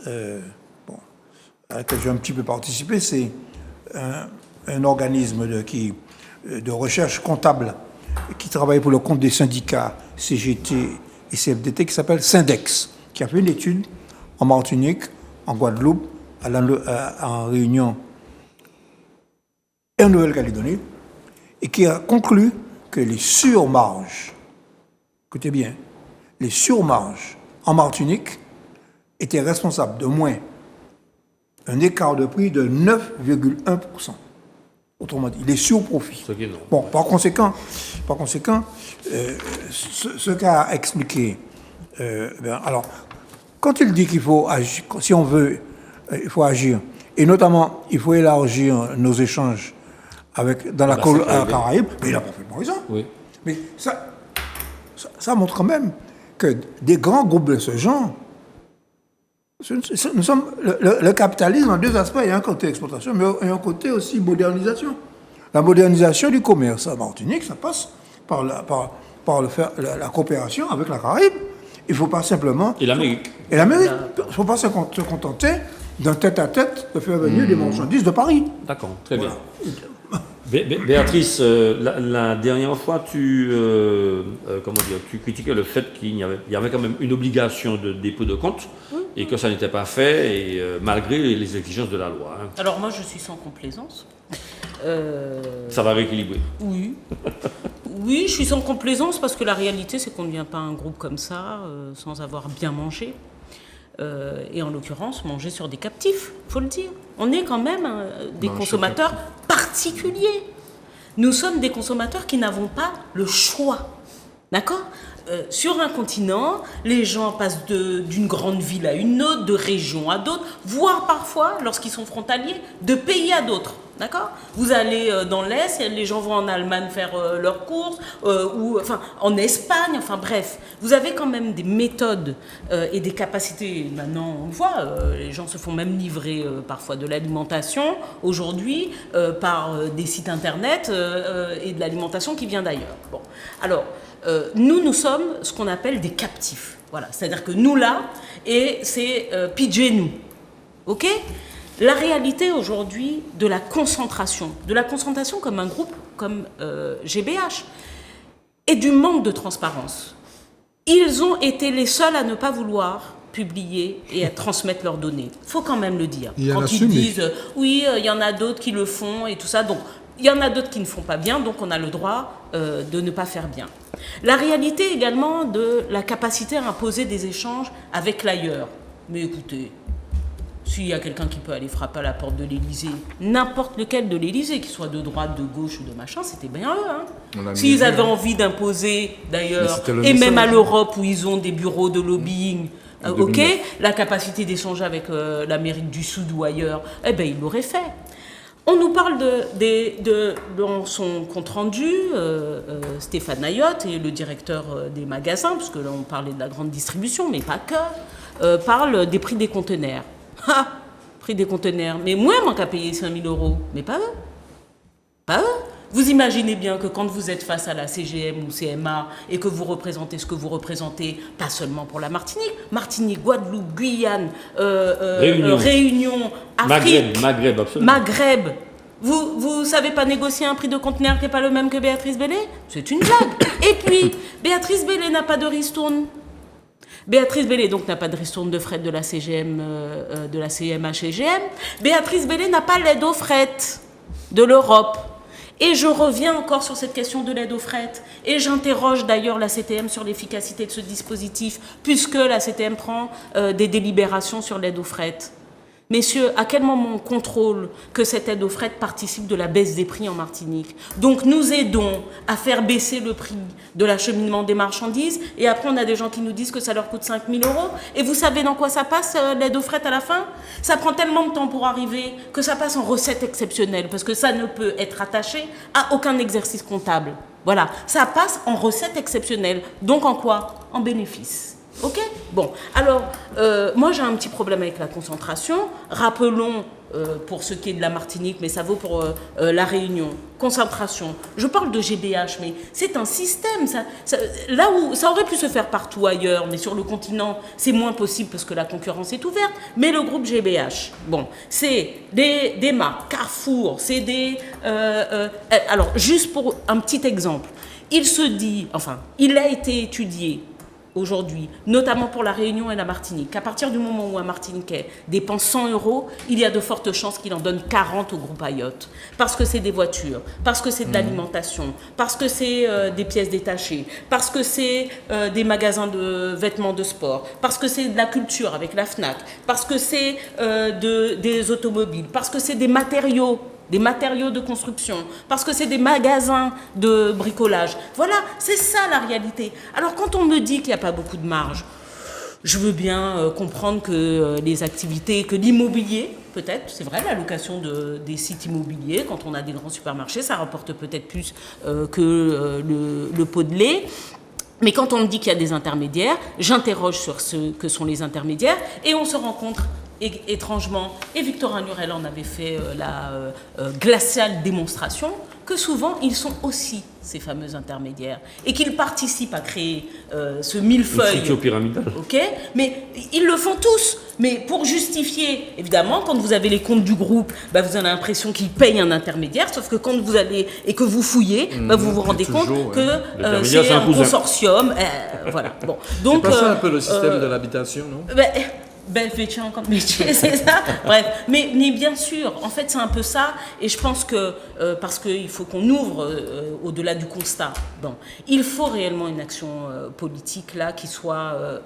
à laquelle j'ai un petit peu participé. C'est un organisme de recherche comptable qui travaille pour le compte des syndicats CGT et CFDT qui s'appelle Syndex, qui a fait une étude en Martinique, en Guadeloupe, en Réunion et en Nouvelle-Calédonie, et qui a conclu que les surmarges, écoutez bien, les surmarges en Martinique étaient responsables de moins un écart de prix de 9,1%. Autrement dit, les surprofits. Bon, par conséquent, ce qu'a expliqué, alors, quand il dit qu'il faut agir, si on veut, il faut agir, et notamment, il faut élargir nos échanges dans la Caraïbe, mais il a parfaitement raison. Oui. Mais ça montre quand même que des grands groupes de ce genre, nous sommes, le capitalisme a deux aspects. Il y a un côté exportation, mais il y a un côté aussi modernisation. La modernisation du commerce à Martinique, ça passe par la coopération avec la Caraïbe. Il ne faut pas simplement... Et l'Amérique. Il ne faut pas se contenter d'un tête-à-tête de faire venir des marchandises de Paris. D'accord, très bien. Béatrice, la dernière fois, tu critiquais le fait qu'il y avait quand même une obligation de dépôt de compte et que ça n'était pas fait, et malgré les exigences de la loi. Hein. Alors moi, je suis sans complaisance. Ça va rééquilibrer. Oui. Oui, je suis sans complaisance parce que la réalité, c'est qu'on ne devient pas un groupe comme ça sans avoir bien mangé. Et en l'occurrence, manger sur des captifs, il faut le dire. On est quand même des consommateurs particuliers. Nous sommes des consommateurs qui n'avons pas le choix. D'accord ? Sur un continent, les gens passent d'une grande ville à une autre, de région à d'autres, voire parfois, lorsqu'ils sont frontaliers, de pays à d'autres. D'accord ? Vous allez dans l'Est, les gens vont en Allemagne faire leurs courses, ou enfin, en Espagne, enfin bref. Vous avez quand même des méthodes et des capacités. Maintenant, on le voit, les gens se font même livrer parfois de l'alimentation, aujourd'hui, par des sites internet et de l'alimentation qui vient d'ailleurs. Bon. Alors, nous sommes ce qu'on appelle des captifs. Voilà. C'est-à-dire que nous, là, et c'est pidgey nous. OK ? La réalité aujourd'hui de la concentration comme un groupe comme GBH, et du manque de transparence. Ils ont été les seuls à ne pas vouloir publier et à transmettre leurs données. Il faut quand même le dire. Quand ils disent, oui, il y en a d'autres qui le font et tout ça, donc il y en a d'autres qui ne font pas bien, donc on a le droit de ne pas faire bien. La réalité également de la capacité à imposer des échanges avec l'ailleurs. Mais écoutez, s'il y a quelqu'un qui peut aller frapper à la porte de l'Élysée, n'importe lequel de l'Élysée, qu'il soit de droite, de gauche ou de machin, c'était bien eux. Hein. S'ils avaient envie d'imposer, d'ailleurs, et même à l'Europe où ils ont des bureaux de lobbying, ok, la capacité d'échanger avec l'Amérique du Sud ou ailleurs, eh ben ils l'auraient fait. On nous parle dans son compte-rendu, Stéphane Ayotte, et le directeur des magasins, parce que là on parlait de la grande distribution, mais pas que, parle des prix des conteneurs. Ah, prix des conteneurs. Mais moi, manque à payer 5 000 €. Mais pas eux. Pas eux. Vous imaginez bien que quand vous êtes face à la CGM ou CMA et que vous représentez ce que vous représentez, pas seulement pour la Martinique, Guadeloupe, Guyane, Réunion, Afrique, Maghreb, absolument. Maghreb. Vous savez pas négocier un prix de conteneur qui n'est pas le même que Béatrice Bellé ? C'est une blague. Et puis, Béatrice Bellé n'a pas de ristourne. Béatrice Bellé, donc, n'a pas de ristourne de fret de la CGM, de la CMA-CGM. Béatrice Bellé n'a pas l'aide au fret de l'Europe. Et je reviens encore sur cette question de l'aide au fret. Et j'interroge d'ailleurs la CTM sur l'efficacité de ce dispositif, puisque la CTM prend des délibérations sur l'aide au fret. Messieurs, à quel moment on contrôle que cette aide au fret participe de la baisse des prix en Martinique ? Donc nous aidons à faire baisser le prix de l'acheminement des marchandises et après on a des gens qui nous disent que ça leur coûte 5 000 €. Et vous savez dans quoi ça passe l'aide au fret à la fin ? Ça prend tellement de temps pour arriver que ça passe en recette exceptionnelle parce que ça ne peut être attaché à aucun exercice comptable. Voilà, ça passe en recette exceptionnelle. Donc en quoi ? En bénéfice. Ok ? Bon, alors, moi j'ai un petit problème avec la concentration. Rappelons, pour ce qui est de la Martinique, mais ça vaut pour la Réunion, concentration. Je parle de GBH, mais c'est un système. Là où ça aurait pu se faire partout ailleurs, mais sur le continent, c'est moins possible parce que la concurrence est ouverte. Mais le groupe GBH, bon, c'est des marques, Carrefour, c'est des... alors, juste pour un petit exemple, il a été étudié aujourd'hui, notamment pour la Réunion et la Martinique, qu'à partir du moment où un Martiniquais dépense 100 €, il y a de fortes chances qu'il en donne 40 au groupe Ayotte. Parce que c'est des voitures, parce que c'est de l'alimentation, parce que c'est des pièces détachées, parce que c'est des magasins de vêtements de sport, parce que c'est de la culture avec la FNAC, parce que c'est des automobiles, parce que c'est des matériaux de construction, parce que c'est des magasins de bricolage. Voilà, c'est ça la réalité. Alors quand on me dit qu'il n'y a pas beaucoup de marge, je veux bien comprendre que les activités, que l'immobilier, peut-être, c'est vrai, la location des sites immobiliers, quand on a des grands supermarchés, ça rapporte peut-être plus que le pot de lait. Mais quand on me dit qu'il y a des intermédiaires, j'interroge sur ce que sont les intermédiaires et on se rencontre étrangement, et Victorin Lurel en avait fait la glaciale démonstration, que souvent ils sont aussi ces fameux intermédiaires et qu'ils participent à créer ce millefeuille. Une structure pyramidale. Ok, mais ils le font tous. Mais pour justifier, évidemment, quand vous avez les comptes du groupe, bah, vous avez l'impression qu'ils payent un intermédiaire, sauf que quand vous allez et que vous fouillez, bah, vous vous rendez compte que c'est un consortium. Voilà. Bon. Donc, c'est pas ça un peu le système de l'habitation, non ? Bel métier encore métier, c'est ça. Bref, mais bien sûr, en fait, c'est un peu ça. Et je pense que, parce qu'il faut qu'on ouvre au-delà du constat, bon, il faut réellement une action politique là qui soit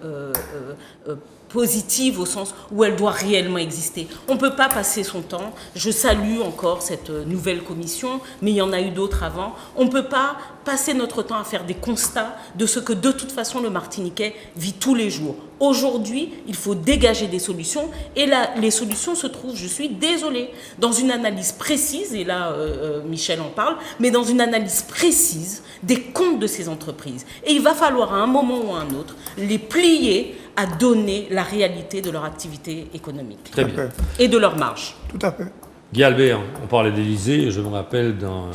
positive au sens où elle doit réellement exister. On ne peut pas passer son temps, je salue encore cette nouvelle commission, mais il y en a eu d'autres avant, on ne peut pas passer notre temps à faire des constats de ce que de toute façon le Martiniquais vit tous les jours. Aujourd'hui, il faut dégager des solutions et là, les solutions se trouvent, je suis désolée, dans une analyse précise, et là Michel en parle, mais dans une analyse précise des comptes de ces entreprises. Et il va falloir à un moment ou à un autre les plier à donner la réalité de leur activité économique. Très bien. Et de leur marge. Tout à fait. Guy Albert, on parlait d'Élysée, je me rappelle dans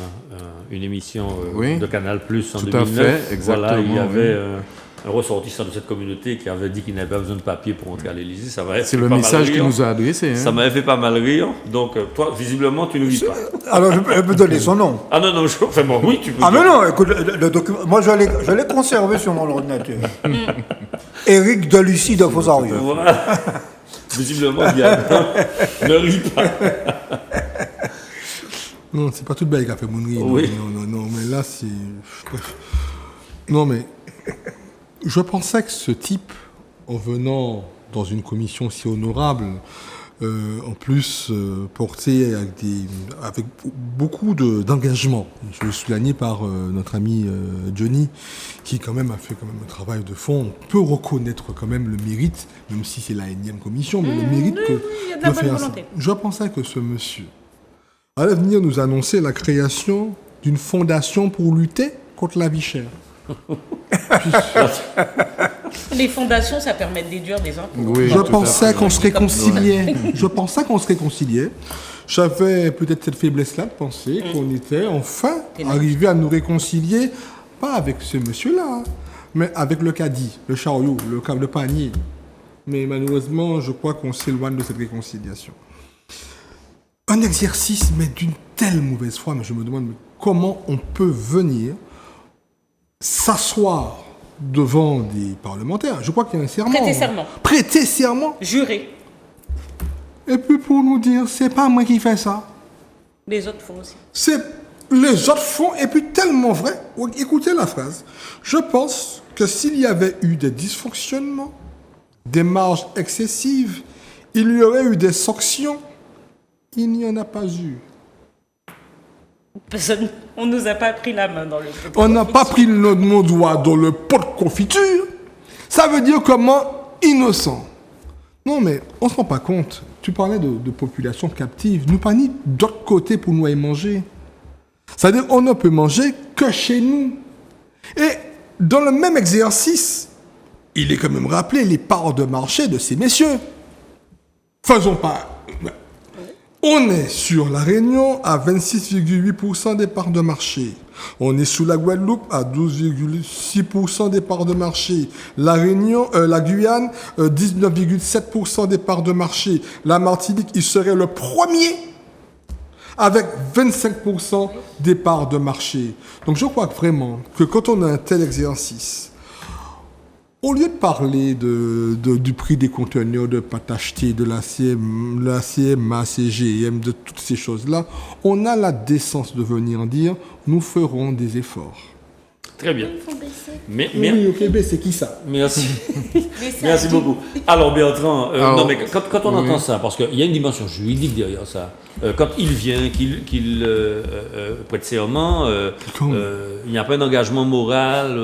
une émission Oui. de Canal+ en Tout à 2009, fait, exactement, voilà, il y avait oui. un ressortissant de cette communauté qui avait dit qu'il n'avait pas besoin de papier pour entrer à l'Élysée. Ça m'avait C'est fait le pas mal message qu'il rire. nous a adressé. Hein. Ça m'avait fait pas mal rire. Donc, toi, visiblement, tu ne lis pas. Alors, je peux donner son nom. Ah non, non, enfin bon, oui, tu peux. Ah, mais non, écoute, le document, moi, je l'ai conservé sur mon ordinateur. Éric Delucy de Fossario. Voilà. Visiblement, Guy Albert ne lit pas. Non, c'est pas toute belle qui a fait Mounri. Oui. Non, mais là, c'est... Non, mais je pensais que ce type, en venant dans une commission si honorable, en plus portée avec beaucoup d'engagement, je suis souligné par notre ami Johnny, qui quand même a fait quand même un travail de fond. On peut reconnaître quand même le mérite, même si c'est la énième commission, mais le mérite que... il y a de la bonne volonté. Je pensais que ce monsieur allait venir nous annoncer la création d'une fondation pour lutter contre la vie chère. Les fondations, ça permet de déduire des impôts. Oui, Je tout à pensais fait. qu'on se réconciliait. Je pensais qu'on se réconciliait. J'avais peut-être cette faiblesse-là de penser qu'on était enfin arrivé à nous réconcilier, pas avec ce monsieur-là, hein, mais avec le caddie, le chariot, le panier. Mais malheureusement, je crois qu'on s'éloigne de cette réconciliation. Un exercice, mais d'une telle mauvaise foi, mais je me demande mais comment on peut venir s'asseoir devant des parlementaires. Je crois qu'il y a un serment. Prêter serment. Prêter serment. Juré. Et puis pour nous dire, c'est pas moi qui fais ça. Les autres font aussi. C'est les autres font, et puis tellement vrai. Écoutez la phrase. Je pense que s'il y avait eu des dysfonctionnements, des marges excessives, il y aurait eu des sanctions. Il n'y en a pas eu. Personne, on nous a pas pris la main dans le pot de On n'a pas confiture. pris nos doigts dans le pot de confiture. Ça veut dire comment innocent. Non, mais on ne se rend pas compte. Tu parlais de population captive. Nous pas ni d'autre côté pour nous aller manger. C'est-à-dire qu'on ne peut manger que chez nous. Et dans le même exercice, il est quand même rappelé les parts de marché de ces messieurs. Faisons pas... On est sur la Réunion à 26,8% des parts de marché. On est sous la Guadeloupe à 12,6% des parts de marché. La Guyane, 19,7% des parts de marché. La Martinique, il serait le premier avec 25% des parts de marché. Donc je crois vraiment que quand on a un tel exercice, au lieu de parler du prix des conteneurs de pâte achetée, de la CMA, CGM, de toutes ces choses-là, on a la décence de venir dire « nous ferons des efforts Très bien. Mais, ». Oui, ok, mais c'est qui ça? merci. Mais ça Merci dit- beaucoup. Alors Bertrand, Alors, non mais quand on oui. entend ça, parce qu'il y a une dimension juridique derrière ça, quand il vient, qu'il prête serment, il n'y a pas d'engagement moral.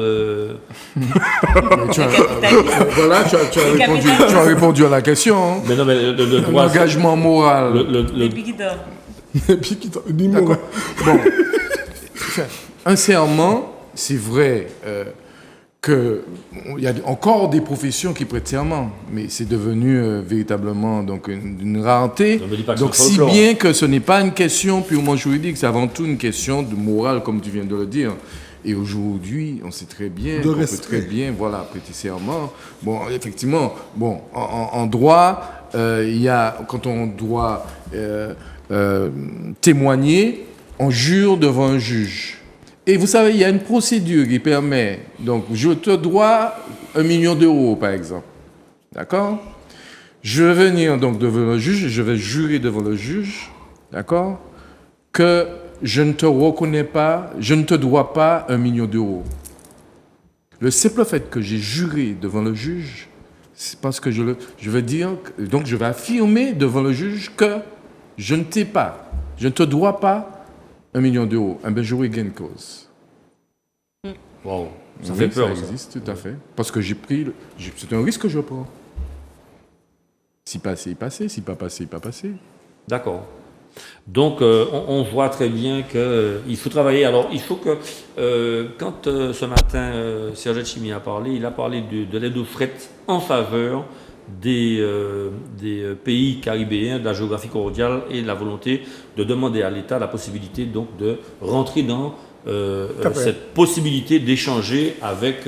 Tu as, capitaliste. voilà, tu as répondu à la question. Hein. Mais non, mais le droit. L'engagement moral. Les biguideurs. Et puis, dis-moi. D'accord. Bon. Enfin, un serment, c'est vrai qu'il y a encore des professions qui prêtent serment, mais c'est devenu véritablement donc, une rareté. On ne dit pas que Donc, c'est si folklore. bien que ce n'est pas une question purement juridique, c'est avant tout une question de morale, comme tu viens de le dire. Et aujourd'hui, on sait très bien, De on peut respect. très bien, voilà, prêter serment. Bon, effectivement, bon, en droit, il y a, quand on doit témoigner, on jure devant un juge. Et vous savez, il y a une procédure qui permet, donc je te dois 1 million d'euros, par exemple. D'accord? Je vais venir donc devant le juge, je vais jurer devant le juge, d'accord, que je ne te reconnais pas, je ne te dois pas 1 million d'euros. Le simple fait que j'ai juré devant le juge, c'est parce que je vais dire, donc je vais affirmer devant le juge que je ne t'ai pas, je ne te dois pas 1 million d'euros. Eh bien, j'aurai gain de cause. Wow. Ça Oui, fait peur, ça ça. existe, tout à fait. Parce que c'est un risque que je prends. Si passé, passé. Si pas passé, pas passé. D'accord. Donc, on voit très bien qu'il faut travailler. Alors, il faut que, quand ce matin, Serge Chimi a parlé, il a parlé de l'aide au fret en faveur des pays caribéens, de la géographie cordiale et de la volonté de demander à l'État la possibilité donc de rentrer dans cette possibilité d'échanger avec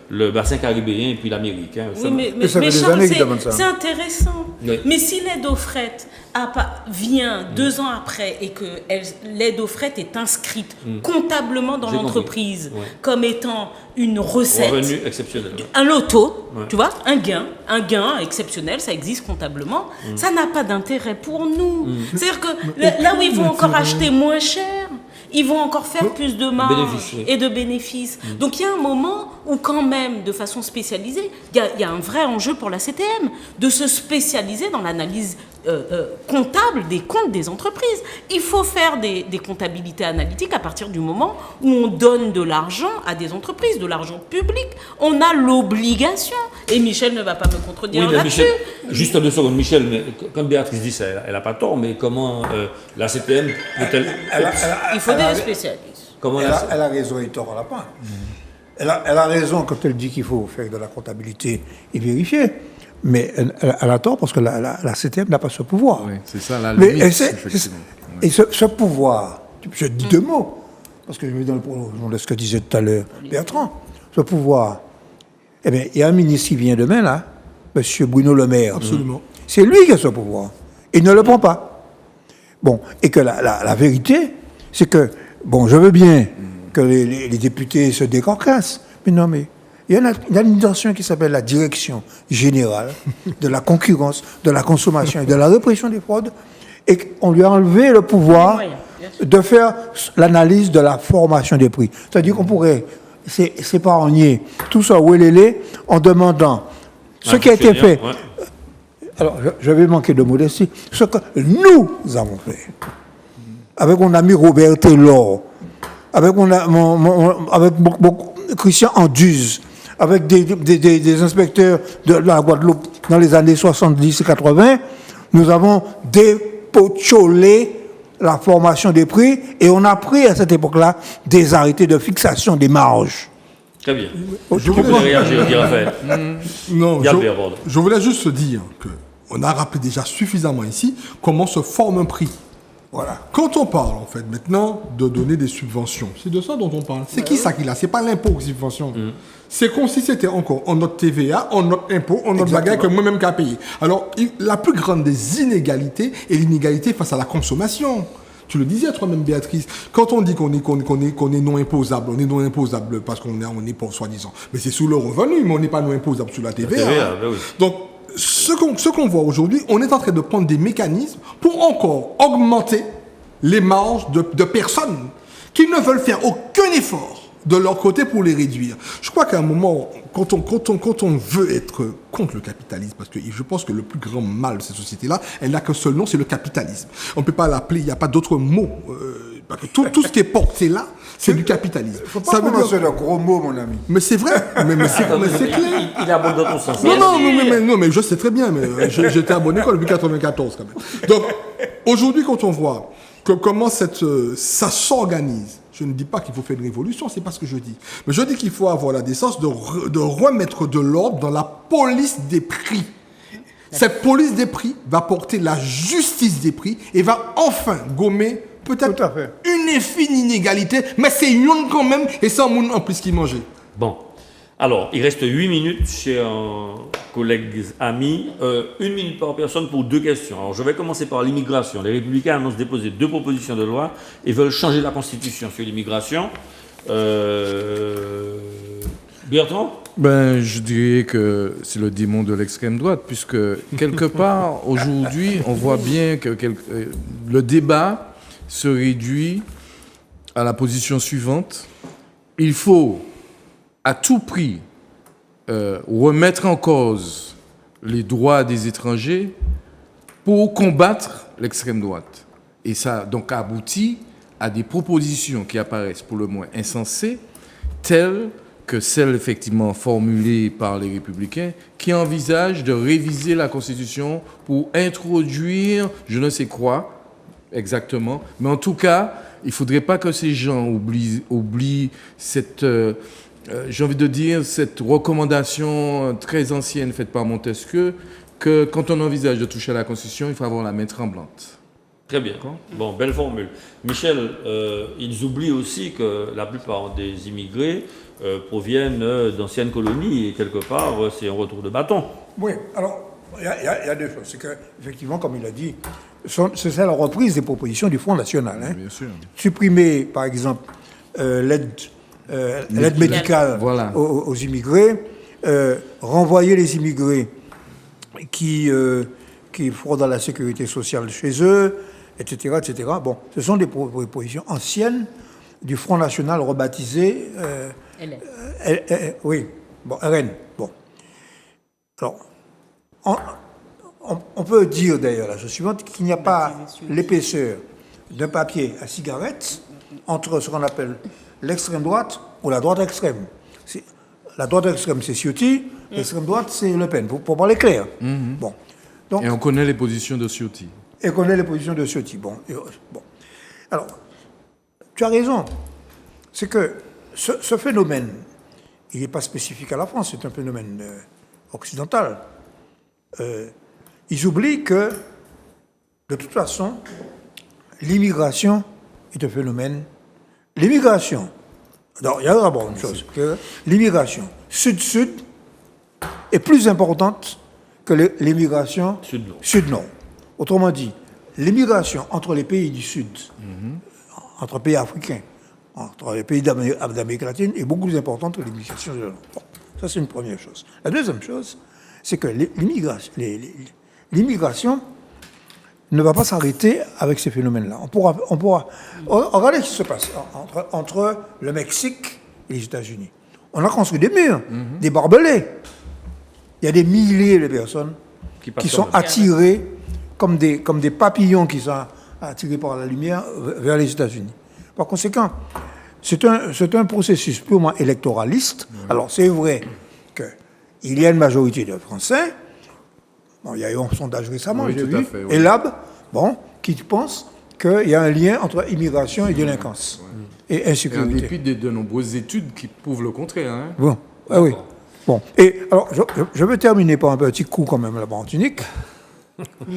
le bassin caribéen et puis l'Amérique. Hein. Oui, mais ça fait des Charles, années qu'ils demandent ça. c'est intéressant. Oui. Mais si l'aide au fret vient 2 ans après et que l'aide au fret est inscrite comptablement dans J'ai l'entreprise compris. Ouais. comme étant une recette, Revenu exceptionnel. un loto, Ouais. tu vois, un gain exceptionnel, ça existe comptablement, ça n'a pas d'intérêt pour nous. C'est-à-dire que là où ils vont encore acheter moins cher, ils vont encore faire plus de marge Bénéfice, oui. et de bénéfices. Donc il y a un moment où quand même, de façon spécialisée, il y a un vrai enjeu pour la CTM de se spécialiser dans l'analyse comptable des comptes des entreprises. Il faut faire des comptabilités analytiques à partir du moment où on donne de l'argent à des entreprises, de l'argent public. On a l'obligation, et Michel ne va pas me contredire Oui, mais là-dessus. Michel, juste 2 secondes, Michel, mais comme Béatrice dit ça, elle n'a pas tort, mais comment la CTM peut-elle... Il faut des spécialistes. Comment Elle a raison et tort à la part. Elle a raison quand elle dit qu'il faut faire de la comptabilité et vérifier. Mais elle a tort parce que la CTM n'a pas ce pouvoir. Oui, c'est ça la Mais limite, effectivement. et ce pouvoir, je dis 2 mots, parce que je vais dans le prolongement de ce que disait tout à l'heure Bertrand, ce pouvoir, eh bien, il y a un ministre qui vient demain, là, M. Bruno Le Maire. Absolument. C'est lui qui a ce pouvoir. Il ne le prend pas. Bon, et que la vérité, c'est que, bon, je veux bien que les députés se déconcassent, mais non, mais il y a une administration qui s'appelle la Direction générale de la concurrence, de la consommation et de la répression des fraudes, et qu'on lui a enlevé le pouvoir de faire l'analyse de la formation des prix. C'est-à-dire qu'on pourrait s'épargner tout ça en demandant ce qui a été fait. Ouais. Alors, je vais manquer de modestie. Ce que nous avons fait, avec mon ami Robert Taylor, avec Christian Anduze, avec des inspecteurs de la Guadeloupe dans les années 70 et 80, nous avons dépotcholé la formation des prix et on a pris à cette époque-là des arrêtés de fixation des marges. Très bien. Je Vous voulais- voulez réagir, dit Raphaël. Non, Yann Berbord. je voulais juste se dire qu'on a rappelé déjà suffisamment ici comment se forme un prix. Voilà. Quand on parle, en fait, maintenant, de donner des subventions, c'est de ça dont on parle. C'est qui ça qui l'a? C'est pas l'impôt aux subventions. C'est comme si c'était encore en notre TVA, en notre impôt, en notre bagage que moi-même qu'à payer. Alors, la plus grande des inégalités est l'inégalité face à la consommation. Tu le disais toi-même, Béatrice, quand on dit qu'on est non imposable, on est non imposable parce qu'on est pauvre, soi-disant. Mais c'est sous le revenu, mais on n'est pas non imposable sur la TVA. TVA, ben oui. Donc, ce qu'on voit aujourd'hui, on est en train de prendre des mécanismes pour encore augmenter les marges de personnes qui ne veulent faire aucun effort de leur côté pour les réduire. Je crois qu'à un moment, quand on veut être contre le capitalisme, parce que je pense que le plus grand mal de cette société-là, elle n'a qu'un seul nom, c'est le capitalisme. On ne peut pas l'appeler, il n'y a pas d'autre mot. Parce que tout ce qui est porté là, c'est du capitalisme. Il ne faut pas prononcer de gros mots, mon ami. Mais c'est vrai, mais c'est clair. Il abonde dans ton sens. Non, mais je sais très bien, mais j'étais abonné depuis 94 quand même. Donc, aujourd'hui, quand on voit comment ça s'organise, je ne dis pas qu'il faut faire une révolution, c'est pas ce que je dis. Mais je dis qu'il faut avoir la décence de remettre de l'ordre dans la police des prix. Cette police des prix va porter la justice des prix et va enfin gommer Tout peut-être à fait. une infinie inégalité, mais c'est une quand même, et sans monde en plus qui mangeait. Bon. Alors, il reste 8 minutes, chers collègues amis. 1 minute par personne pour 2 questions. Alors, je vais commencer par l'immigration. Les Républicains annoncent déposer 2 propositions de loi et veulent changer la Constitution sur l'immigration. Bertrand ? Ben, je dirais que c'est le démon de l'extrême droite, puisque quelque part, aujourd'hui, on voit bien que le débat se réduit à la position suivante. Il faut à tout prix remettre en cause les droits des étrangers pour combattre l'extrême droite. Et ça donc aboutit à des propositions qui apparaissent pour le moins insensées, telles que celles effectivement formulées par les Républicains, qui envisagent de réviser la Constitution pour introduire je ne sais quoi exactement. Mais en tout cas, il ne faudrait pas que ces gens oublient cette, j'ai envie de dire, cette recommandation très ancienne faite par Montesquieu, que quand on envisage de toucher à la Constitution, il faut avoir la main tremblante. Très bien. Bon, belle formule. Michel, ils oublient aussi que la plupart des immigrés proviennent d'anciennes colonies et quelque part, c'est un retour de bâton. Oui, alors, il y a deux choses. C'est qu'effectivement, comme il a dit, c'est ça la reprise des propositions du Front National. Hein. Bien sûr. Supprimer, par exemple, l'aide médicale Voilà. aux immigrés, renvoyer les immigrés qui fraudent à la sécurité sociale chez eux, etc., etc. Bon, ce sont des propositions anciennes du Front National rebaptisé oui, bon, RN. Bon. Alors, on peut dire d'ailleurs la chose suivante, qu'il n'y a pas l'épaisseur d'un papier à cigarette entre ce qu'on appelle l'extrême droite ou la droite extrême. La droite extrême, c'est Ciotti, l'extrême droite, c'est Le Pen, pour parler clair. Bon. Donc, Et on connaît les positions de Ciotti. Et connaît les positions de Ciotti. Bon. Alors, tu as raison. C'est que ce phénomène, il n'est pas spécifique à la France, c'est un phénomène occidental. Ils oublient que, de toute façon, l'immigration est un phénomène. L'immigration, il y a d'abord une chose, que l'immigration sud-sud est plus importante que l'immigration sud-nord. Autrement dit, l'immigration entre les pays du Sud, entre pays africains, entre les pays d'Amérique latine, est beaucoup plus importante que l'immigration du Nord. Bon, ça, c'est une première chose. La deuxième chose, c'est que l'immigration ne va pas s'arrêter avec ces phénomènes-là. On pourra regardez ce qui se passe entre le Mexique et les États-Unis. On a construit des murs, des barbelés. Il y a des milliers de personnes qui sont attirées comme des papillons qui sont attirés par la lumière vers les États-Unis. Par conséquent, c'est un processus purement électoraliste. Alors, c'est vrai qu'il y a une majorité de Français. Bon, il y a eu un sondage récemment, j'ai vu, et Lab, qui pense qu'il y a un lien entre immigration et délinquance et insécurité. Et en dépit de nombreuses études qui prouvent le contraire. Hein. Bon, oui. Bon, et alors, je veux terminer par un petit coup quand même, la Martinique.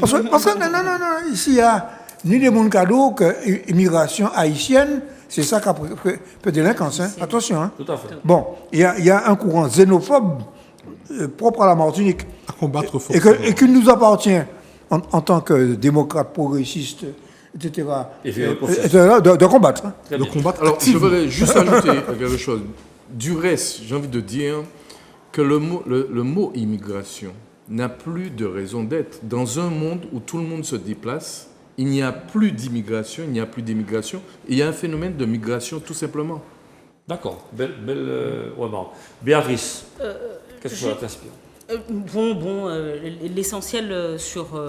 Parce que non, ici, il y a ni des mondes cadeaux que l'immigration haïtienne, c'est ça qui peut délinquance. Hein. Attention. Hein. Tout à fait. Bon, il y a un courant xénophobe propre à la Martinique. À combattre forcément. Et qui nous appartient en tant que démocrate progressiste, etc. De combattre. Hein. De combattre. Alors, je voudrais juste ajouter quelque chose. Du reste, j'ai envie de dire que le mot immigration n'a plus de raison d'être. Dans un monde où tout le monde se déplace, il n'y a plus d'immigration, il n'y a plus d'émigration. Il y a un phénomène de migration tout simplement. D'accord. Belle remarque. Béatrice, qu'est-ce que ça t'inspire ? L'essentiel sur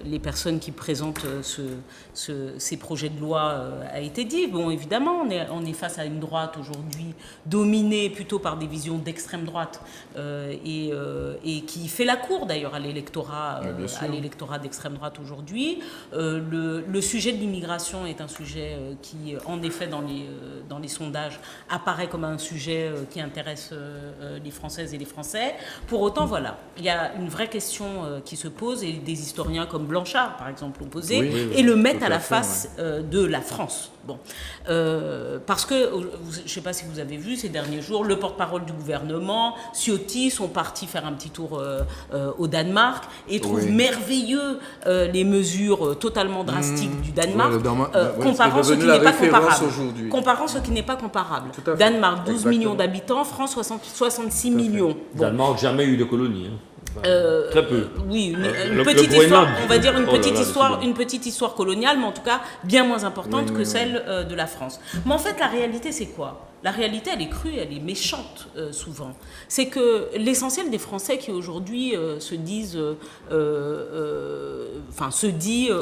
les personnes qui présentent ces projets de loi a été dit. Bon, évidemment, on est face à une droite aujourd'hui dominée plutôt par des visions d'extrême droite et qui fait la cour d'ailleurs à l'électorat d'extrême droite aujourd'hui. Le sujet de l'immigration est un sujet qui, en effet, dans les sondages, apparaît comme un sujet qui intéresse les Françaises et les Français. Pour autant, voilà, il y a une vraie question qui se pose et des historiens comme Blanchard, par exemple, l'ont posé et le mettent à la face de la France. Bon, parce que, je ne sais pas si vous avez vu ces derniers jours, le porte-parole du gouvernement, Ciotti, sont partis faire un petit tour au Danemark et trouvent merveilleux les mesures totalement drastiques du Danemark, comparant ce qui n'est pas comparable. Comparant ce qui n'est pas comparable. Danemark, 12 millions d'habitants, France, 66 millions. Bon. Danemark, jamais eu de colonie. Très peu. Oui, une petite histoire, on va dire une petite histoire coloniale, mais en tout cas bien moins importante que celle de la France. Mais en fait, la réalité, c'est quoi ? La réalité, elle est crue, elle est méchante souvent. C'est que l'essentiel des Français qui aujourd'hui se dit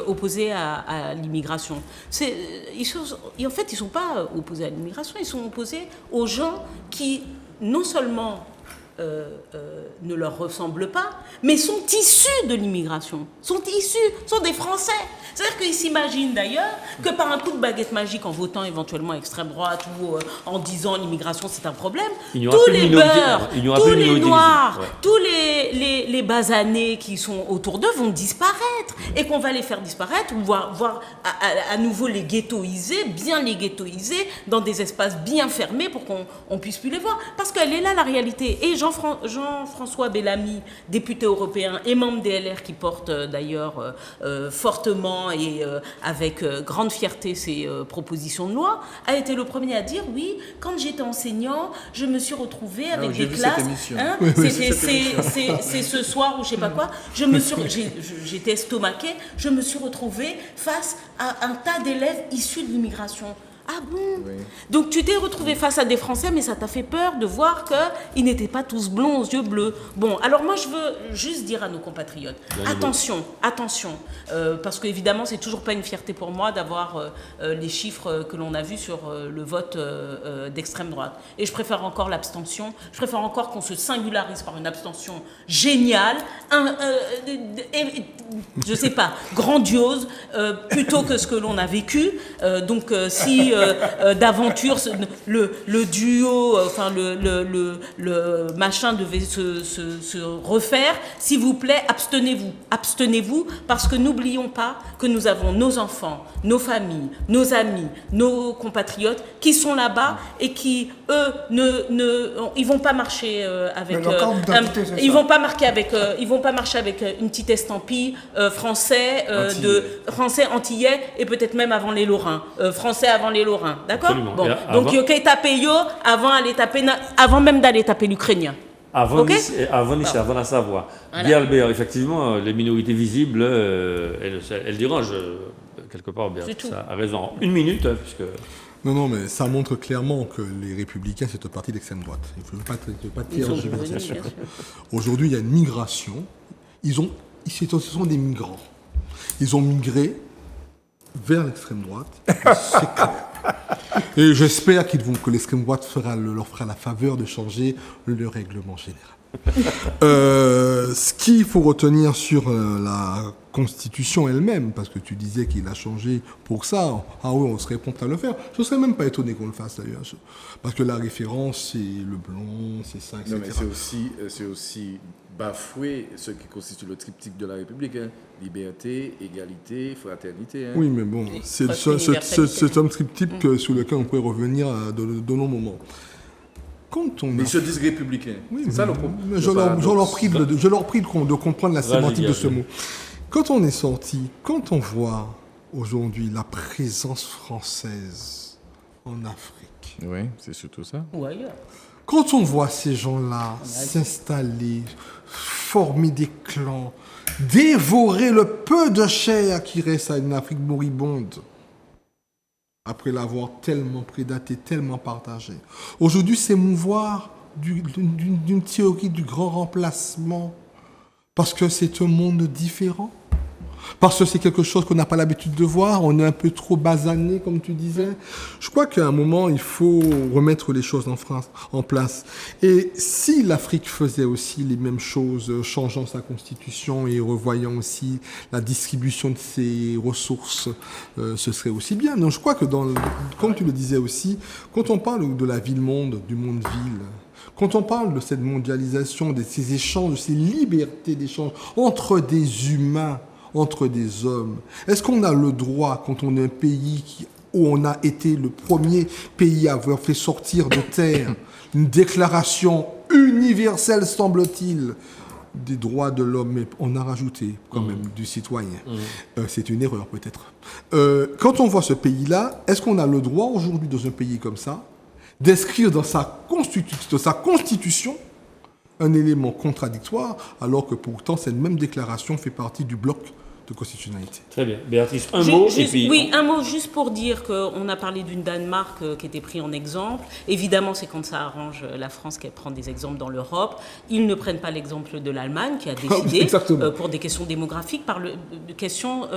opposés à l'immigration, en fait, ils sont pas opposés à l'immigration, ils sont opposés aux gens qui non seulement ne leur ressemblent pas, mais sont issus de l'immigration, sont des Français. C'est-à-dire qu'ils s'imaginent d'ailleurs que par un coup de baguette magique, en votant éventuellement extrême droite ou en disant l'immigration c'est un problème, tous les beurs, tous les noirs, tous les basanés qui sont autour d'eux vont disparaître et qu'on va les faire disparaître ou voire à nouveau les ghettoiser, bien les ghettoiser dans des espaces bien fermés pour qu'on puisse plus les voir. Parce qu'elle est là la réalité. Et Jean-François Bellamy, député européen et membre des LR qui porte d'ailleurs fortement et avec grande fierté ses propositions de loi, a été le premier à dire oui, quand j'étais enseignant, je me suis retrouvée avec des classes. C'est ce soir ou je sais pas quoi. J'étais estomaquée. Je me suis retrouvée face à un tas d'élèves issus de l'immigration. Ah bon ? Oui. Donc tu t'es retrouvé face à des Français, mais ça t'a fait peur de voir qu'ils n'étaient pas tous blonds aux yeux bleus. Bon, alors moi je veux juste dire à nos compatriotes, attention, parce qu'évidemment c'est toujours pas une fierté pour moi d'avoir les chiffres que l'on a vus sur le vote d'extrême droite. Et je préfère encore l'abstention, je préfère encore qu'on se singularise par une abstention géniale, je sais pas, grandiose, plutôt que ce que l'on a vécu. Donc si d'aventure le duo, enfin le machin devait se refaire, s'il vous plaît, abstenez-vous, parce que n'oublions pas que nous avons nos enfants, nos familles, nos amis, nos compatriotes qui sont là-bas et qui ils vont pas marcher avec ils vont pas marcher avec une petite estampille français antillais et peut-être même avant les Lorrains, français avant les Lorrains, d'accord ? Bon, donc il taper avant même d'aller taper l'Ukrainien. Avant la Savoie. Voilà. Bien Albert, effectivement, les minorités visibles, elles dérangent quelque part, Albert. Ça a raison. 1 minute, puisque... Non, mais ça montre clairement que les Républicains, c'est une partie d'extrême droite. Il ne faut pas tergiverser. Aujourd'hui, il y a une migration. Ce sont des migrants. Ils ont migré vers l'extrême droite. C'est clair. Et j'espère que l'extrême droite leur fera la faveur de changer le règlement général. Ce qu'il faut retenir sur la Constitution elle-même, parce que tu disais qu'il a changé pour ça, ah oui, on serait prompt à le faire. Je ne serais même pas étonné qu'on le fasse d'ailleurs, parce que la référence, c'est le blanc, c'est ça, etc. Non, mais c'est aussi bafouer ce qui constitue le triptyque de la République, hein. Liberté, égalité, fraternité. Hein. Oui, mais bon, c'est un triptyque sur lequel on pourrait revenir de nos moments. Ils se disent républicains. Oui, c'est ça le problème. Je leur prie de comprendre la sémantique de ce mot. Quand on est sorti, quand on voit aujourd'hui la présence française en Afrique. Oui, c'est surtout ça. Ou ailleurs. Quand on voit ces gens-là s'installer, former des clans, dévorer le peu de chair qui reste à une Afrique moribonde, après l'avoir tellement prédaté, tellement partagé. Aujourd'hui, s'émouvoir d'une théorie du grand remplacement, parce que c'est un monde différent, parce que c'est quelque chose qu'on n'a pas l'habitude de voir, on est un peu trop basané, comme tu disais. Je crois qu'à un moment, il faut remettre les choses en place. Et si l'Afrique faisait aussi les mêmes choses, changeant sa constitution et revoyant aussi la distribution de ses ressources, ce serait aussi bien. Donc je crois que, comme tu le disais aussi, quand on parle de la ville-monde, du monde-ville, quand on parle de cette mondialisation, de ces échanges, de ces libertés d'échange entre des humains, entre des hommes, est-ce qu'on a le droit, quand on est un pays qui où on a été le premier pays à avoir fait sortir de terre une déclaration universelle, semble-t-il, des droits de l'homme, mais on a rajouté quand même du citoyen. C'est une erreur peut-être. Quand on voit ce pays-là, est-ce qu'on a le droit aujourd'hui dans un pays comme ça d'inscrire dans sa constitution un élément contradictoire, alors que pourtant cette même déclaration fait partie du bloc de constitutionnalité? Très bien. Béatrice, un mot et puis... Oui, un mot juste pour dire qu'on a parlé d'une Danemark qui était pris en exemple. Évidemment, c'est quand ça arrange la France qu'elle prend des exemples dans l'Europe. Ils ne prennent pas l'exemple de l'Allemagne qui a décidé, pour des questions démographiques, par de questions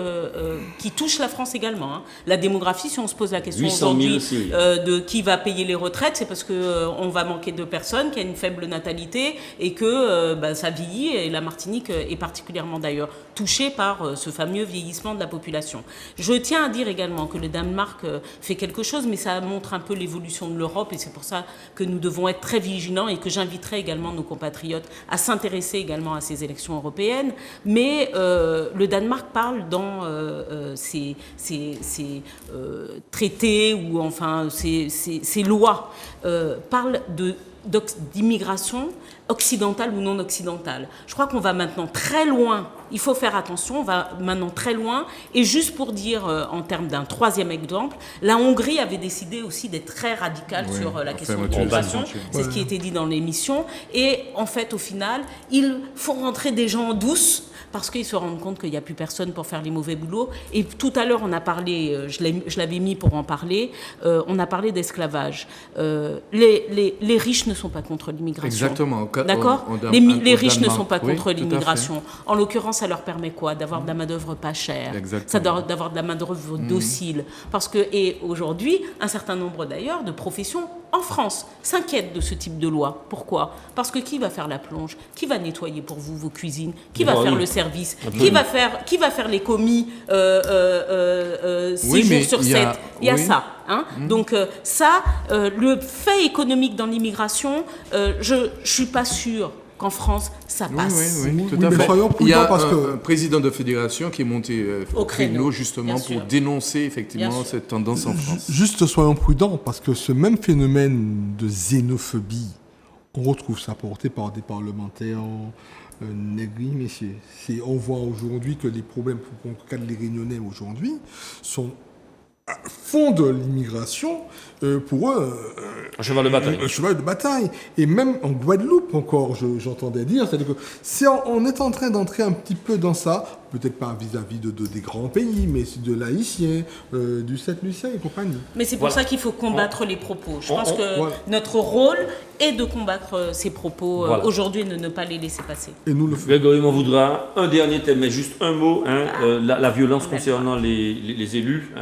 qui touchent la France également. Hein. La démographie, si on se pose la question aujourd'hui de qui va payer les retraites, c'est parce qu'on va manquer de personnes, qu'il y a une faible natalité et que ça vieillit. Et la Martinique est particulièrement d'ailleurs touchée par ce fameux vieillissement de la population. Je tiens à dire également que le Danemark fait quelque chose, mais ça montre un peu l'évolution de l'Europe et c'est pour ça que nous devons être très vigilants et que j'inviterai également nos compatriotes à s'intéresser également à ces élections européennes. Mais le Danemark parle dans ses traités ou enfin ses lois, parle d'immigration occidentale ou non occidentale. Je crois qu'on va maintenant très loin. Il faut faire attention, on va maintenant très loin. Et juste pour dire, en termes d'un troisième exemple, la Hongrie avait décidé aussi d'être très radicale sur la question de l'immigration. C'est ce qui était dit dans l'émission. Et en fait, au final, il faut rentrer des gens en douce parce qu'ils se rendent compte qu'il n'y a plus personne pour faire les mauvais boulots. Et tout à l'heure, on a parlé, je l'avais mis pour en parler, on a parlé d'esclavage. Les riches ne sont pas contre l'immigration. Exactement. D'accord ? Les riches ne sont pas contre l'immigration. En l'occurrence, ça leur permet quoi ? D'avoir de la main-d'œuvre pas chère. D'avoir de la main-d'œuvre docile. Parce que, et aujourd'hui, un certain nombre d'ailleurs de professions en France s'inquiètent de ce type de loi. Pourquoi ? Parce que qui va faire la plonge ? Qui va nettoyer pour vous vos cuisines ? Qui va faire le service ? Qui va faire les commis 6 jours sur 7 ? Il y a ça. Hein ? Donc ça, le fait économique dans l'immigration, je ne suis pas sûre qu'en France, ça passe. Oui, tout à fait. Il y a un président de fédération qui est monté au créneau justement pour dénoncer effectivement cette tendance en France. Juste soyons prudents, parce que ce même phénomène de xénophobie, on retrouve ça porté par des parlementaires négris, messieurs. On voit aujourd'hui que les problèmes pour le cas des Réunionnais aujourd'hui font de l'immigration pour eux un cheval de bataille. Un cheval de bataille. Et même en Guadeloupe encore, j'entendais dire, c'est-à-dire que on est en train d'entrer un petit peu dans ça, peut-être pas vis-à-vis des grands pays, mais de l'haïtien, du Saint-Lucien et compagnie. Mais c'est pour ça qu'il faut combattre les propos. Je pense que notre rôle est de combattre ces propos aujourd'hui et de ne pas les laisser passer. Et nous le faisons. Grégory m'en voudra. Un dernier thème, mais juste un mot. La violence concernant les élus.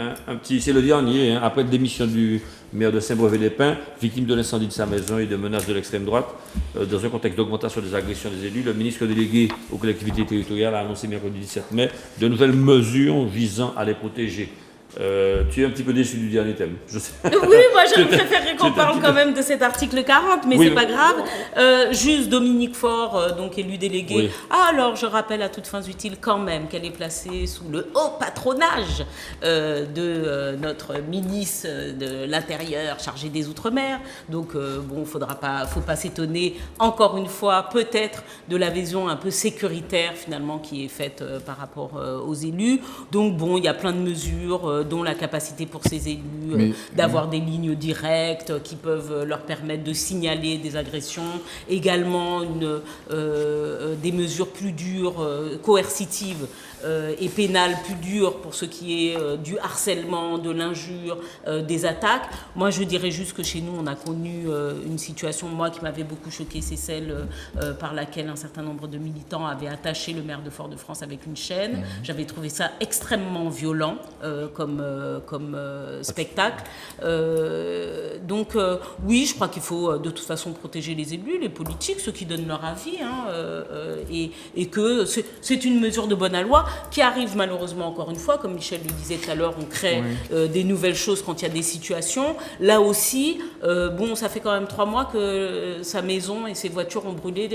C'est le dernier. Après la démission du maire de Saint-Brevet-les-Pins, victime de l'incendie de sa maison et de menaces de l'extrême droite, dans un contexte d'augmentation des agressions des élus, le ministre délégué aux collectivités territoriales a annoncé mercredi 17 mai de nouvelles mesures visant à les protéger. Tu es un petit peu déçu du dernier thème, je sais. Oui, moi je préférerais qu'on parle quand même de cet article 40, mais c'est pas grave. Juste Dominique Faure, donc élu délégué. Oui. Alors je rappelle à toutes fins utiles quand même qu'elle est placée sous le haut patronage de notre ministre de l'Intérieur chargé des Outre-mer. Donc faut pas s'étonner encore une fois peut-être de la vision un peu sécuritaire finalement qui est faite par rapport aux élus. Donc il y a plein de mesures dont la capacité pour ces élus d'avoir des lignes directes qui peuvent leur permettre de signaler des agressions, également des mesures plus dures, coercitives et pénales plus dures pour ce qui est du harcèlement, de l'injure, des attaques. Moi, je dirais juste que chez nous, on a connu une situation, moi, qui m'avait beaucoup choquée, c'est celle par laquelle un certain nombre de militants avaient attaché le maire de Fort-de-France avec une chaîne. J'avais trouvé ça extrêmement violent comme spectacle. Oui, je crois qu'il faut de toute façon protéger les élus, les politiques, ceux qui donnent leur avis, et que c'est une mesure de bonne loi qui arrive malheureusement encore une fois, comme Michel le disait tout à l'heure, on crée des nouvelles choses quand il y a des situations. Là aussi, ça fait quand même 3 mois que sa maison et ses voitures ont brûlé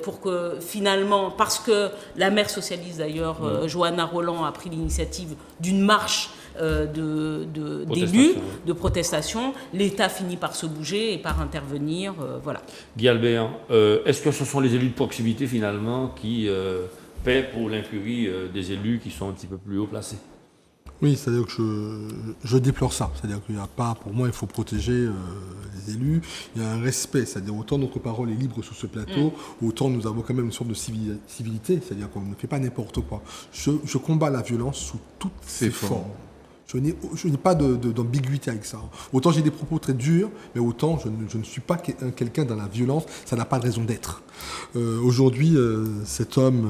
pour que finalement, parce que la maire socialiste d'ailleurs, Johanna Roland, a pris l'initiative d'une marche d'élus, de protestation. L'État finit par se bouger et par intervenir. Voilà. Guy Albert, est-ce que ce sont les élus de proximité finalement qui paient pour l'incurie des élus qui sont un petit peu plus haut placés? Oui, c'est-à-dire que je déplore ça. C'est-à-dire qu'il n'y a pas, pour moi, il faut protéger les élus. Il y a un respect. C'est-à-dire autant notre parole est libre sur ce plateau, autant nous avons quand même une sorte de civilité. C'est-à-dire qu'on ne fait pas n'importe quoi. Je combats la violence sous toutes ses formes. Je n'ai pas d'ambiguïté avec ça. Autant j'ai des propos très durs, mais autant je ne suis pas quelqu'un dans la violence. Ça n'a pas de raison d'être. Aujourd'hui, cet homme,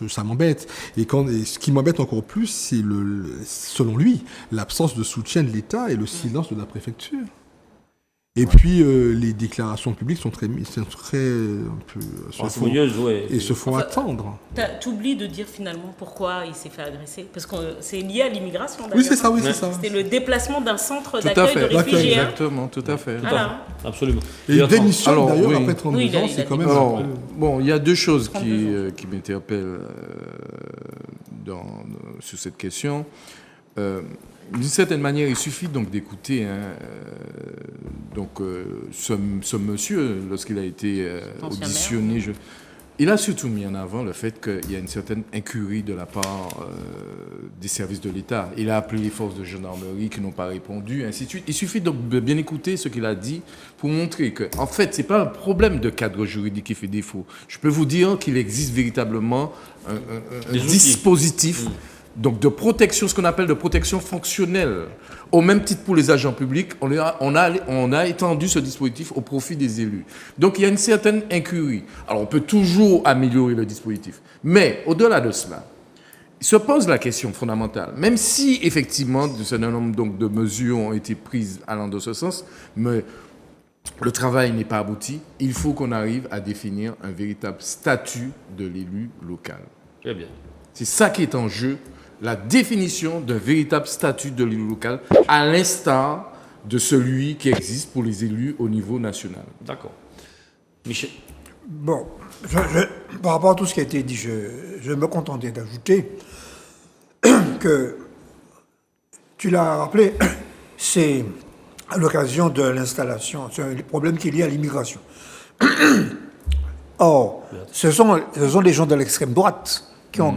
ça m'embête. Et ce qui m'embête encore plus, c'est, selon lui, l'absence de soutien de l'État et le silence de la préfecture. Et puis, les déclarations publiques sont très fouilleuses, ouais. Et se font attendre. Tu oublies de dire finalement pourquoi il s'est fait agresser. Parce que c'est lié à l'immigration, d'ailleurs. Oui, c'est ça, oui, c'est ça. C'était le déplacement d'un centre d'accueil de réfugiés. Exactement, tout à fait. Voilà. Absolument. Et il démissionne d'ailleurs oui. après 32 ans, c'est quand même... Bon, il y a deux choses qui m'interpellent sur cette question. D'une certaine manière, il suffit donc d'écouter ce monsieur, lorsqu'il a été auditionné. Il a surtout mis en avant le fait qu'il y a une certaine incurie de la part des services de l'État. Il a appelé les forces de gendarmerie qui n'ont pas répondu, ainsi de suite. Il suffit donc de bien écouter ce qu'il a dit pour montrer que, en fait, ce n'est pas un problème de cadre juridique qui fait défaut. Je peux vous dire qu'il existe véritablement un dispositif donc de protection, ce qu'on appelle de protection fonctionnelle. Au même titre pour les agents publics, on a étendu ce dispositif au profit des élus. Donc il y a une certaine incurie. Alors on peut toujours améliorer le dispositif. Mais au-delà de cela, il se pose la question fondamentale. Même si effectivement un certain nombre donc, de mesures ont été prises allant dans ce sens, mais le travail n'est pas abouti, il faut qu'on arrive à définir un véritable statut de l'élu local. Très bien. C'est ça qui est en jeu. La définition d'un véritable statut de l'élu local, à l'instar de celui qui existe pour les élus au niveau national. D'accord. Michel. Bon, par rapport à tout ce qui a été dit, je me contentais d'ajouter que, tu l'as rappelé, c'est à l'occasion de l'installation, c'est un problème qui est lié à l'immigration. Or, ce sont les gens de l'extrême droite qui ont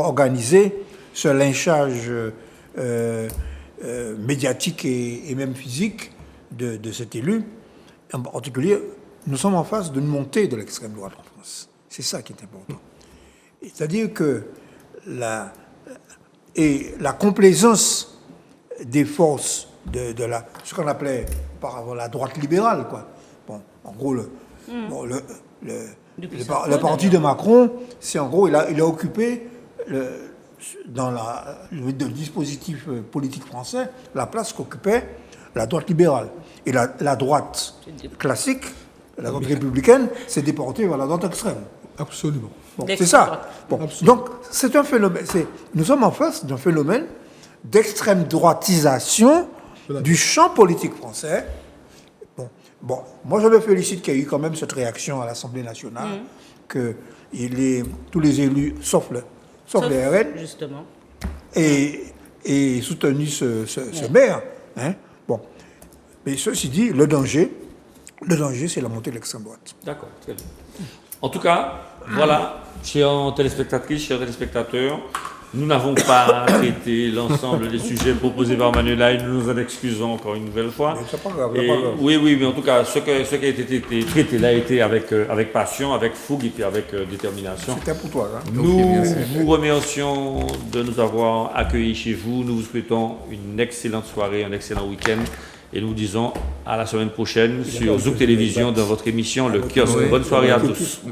organisé ce lynchage médiatique et même physique de cet élu. En particulier, nous sommes en face d'une montée de l'extrême droite en France. C'est ça qui est important. C'est-à-dire que la complaisance des forces de ce qu'on appelait auparavant la droite libérale, quoi. Bon, en gros, le parti de Macron, c'est en gros, il a occupé dans le dispositif politique français la place qu'occupait la droite libérale. Et la droite classique, la droite républicaine, s'est déportée vers la droite extrême. Absolument. Bon, c'est ça. Bon. Donc, c'est un phénomène. Nous sommes en face d'un phénomène d'extrême droitisation du champ politique français. Bon, moi je me félicite qu'il y ait eu quand même cette réaction à l'Assemblée nationale, que tous les élus, sauf les RN, justement, et soutenu ce maire. Hein. Bon. Mais ceci dit, le danger, c'est la montée de l'extrême droite. D'accord, très bien. En tout cas, voilà, chers téléspectatrices, chers téléspectateurs, nous n'avons pas traité l'ensemble des sujets proposés par Manuela et nous nous en excusons encore une nouvelle fois. Mais c'est pas grave, Oui, mais en tout cas, ce qui a été traité là a été avec passion, avec fougue et puis avec détermination. C'était pour toi. Hein. Nous vous remercions de nous avoir accueillis chez vous. Nous vous souhaitons une excellente soirée, un excellent week-end. Et nous vous disons à la semaine prochaine sur Zouk Télévision dans votre émission Le Kiosque. Bonne soirée à tous.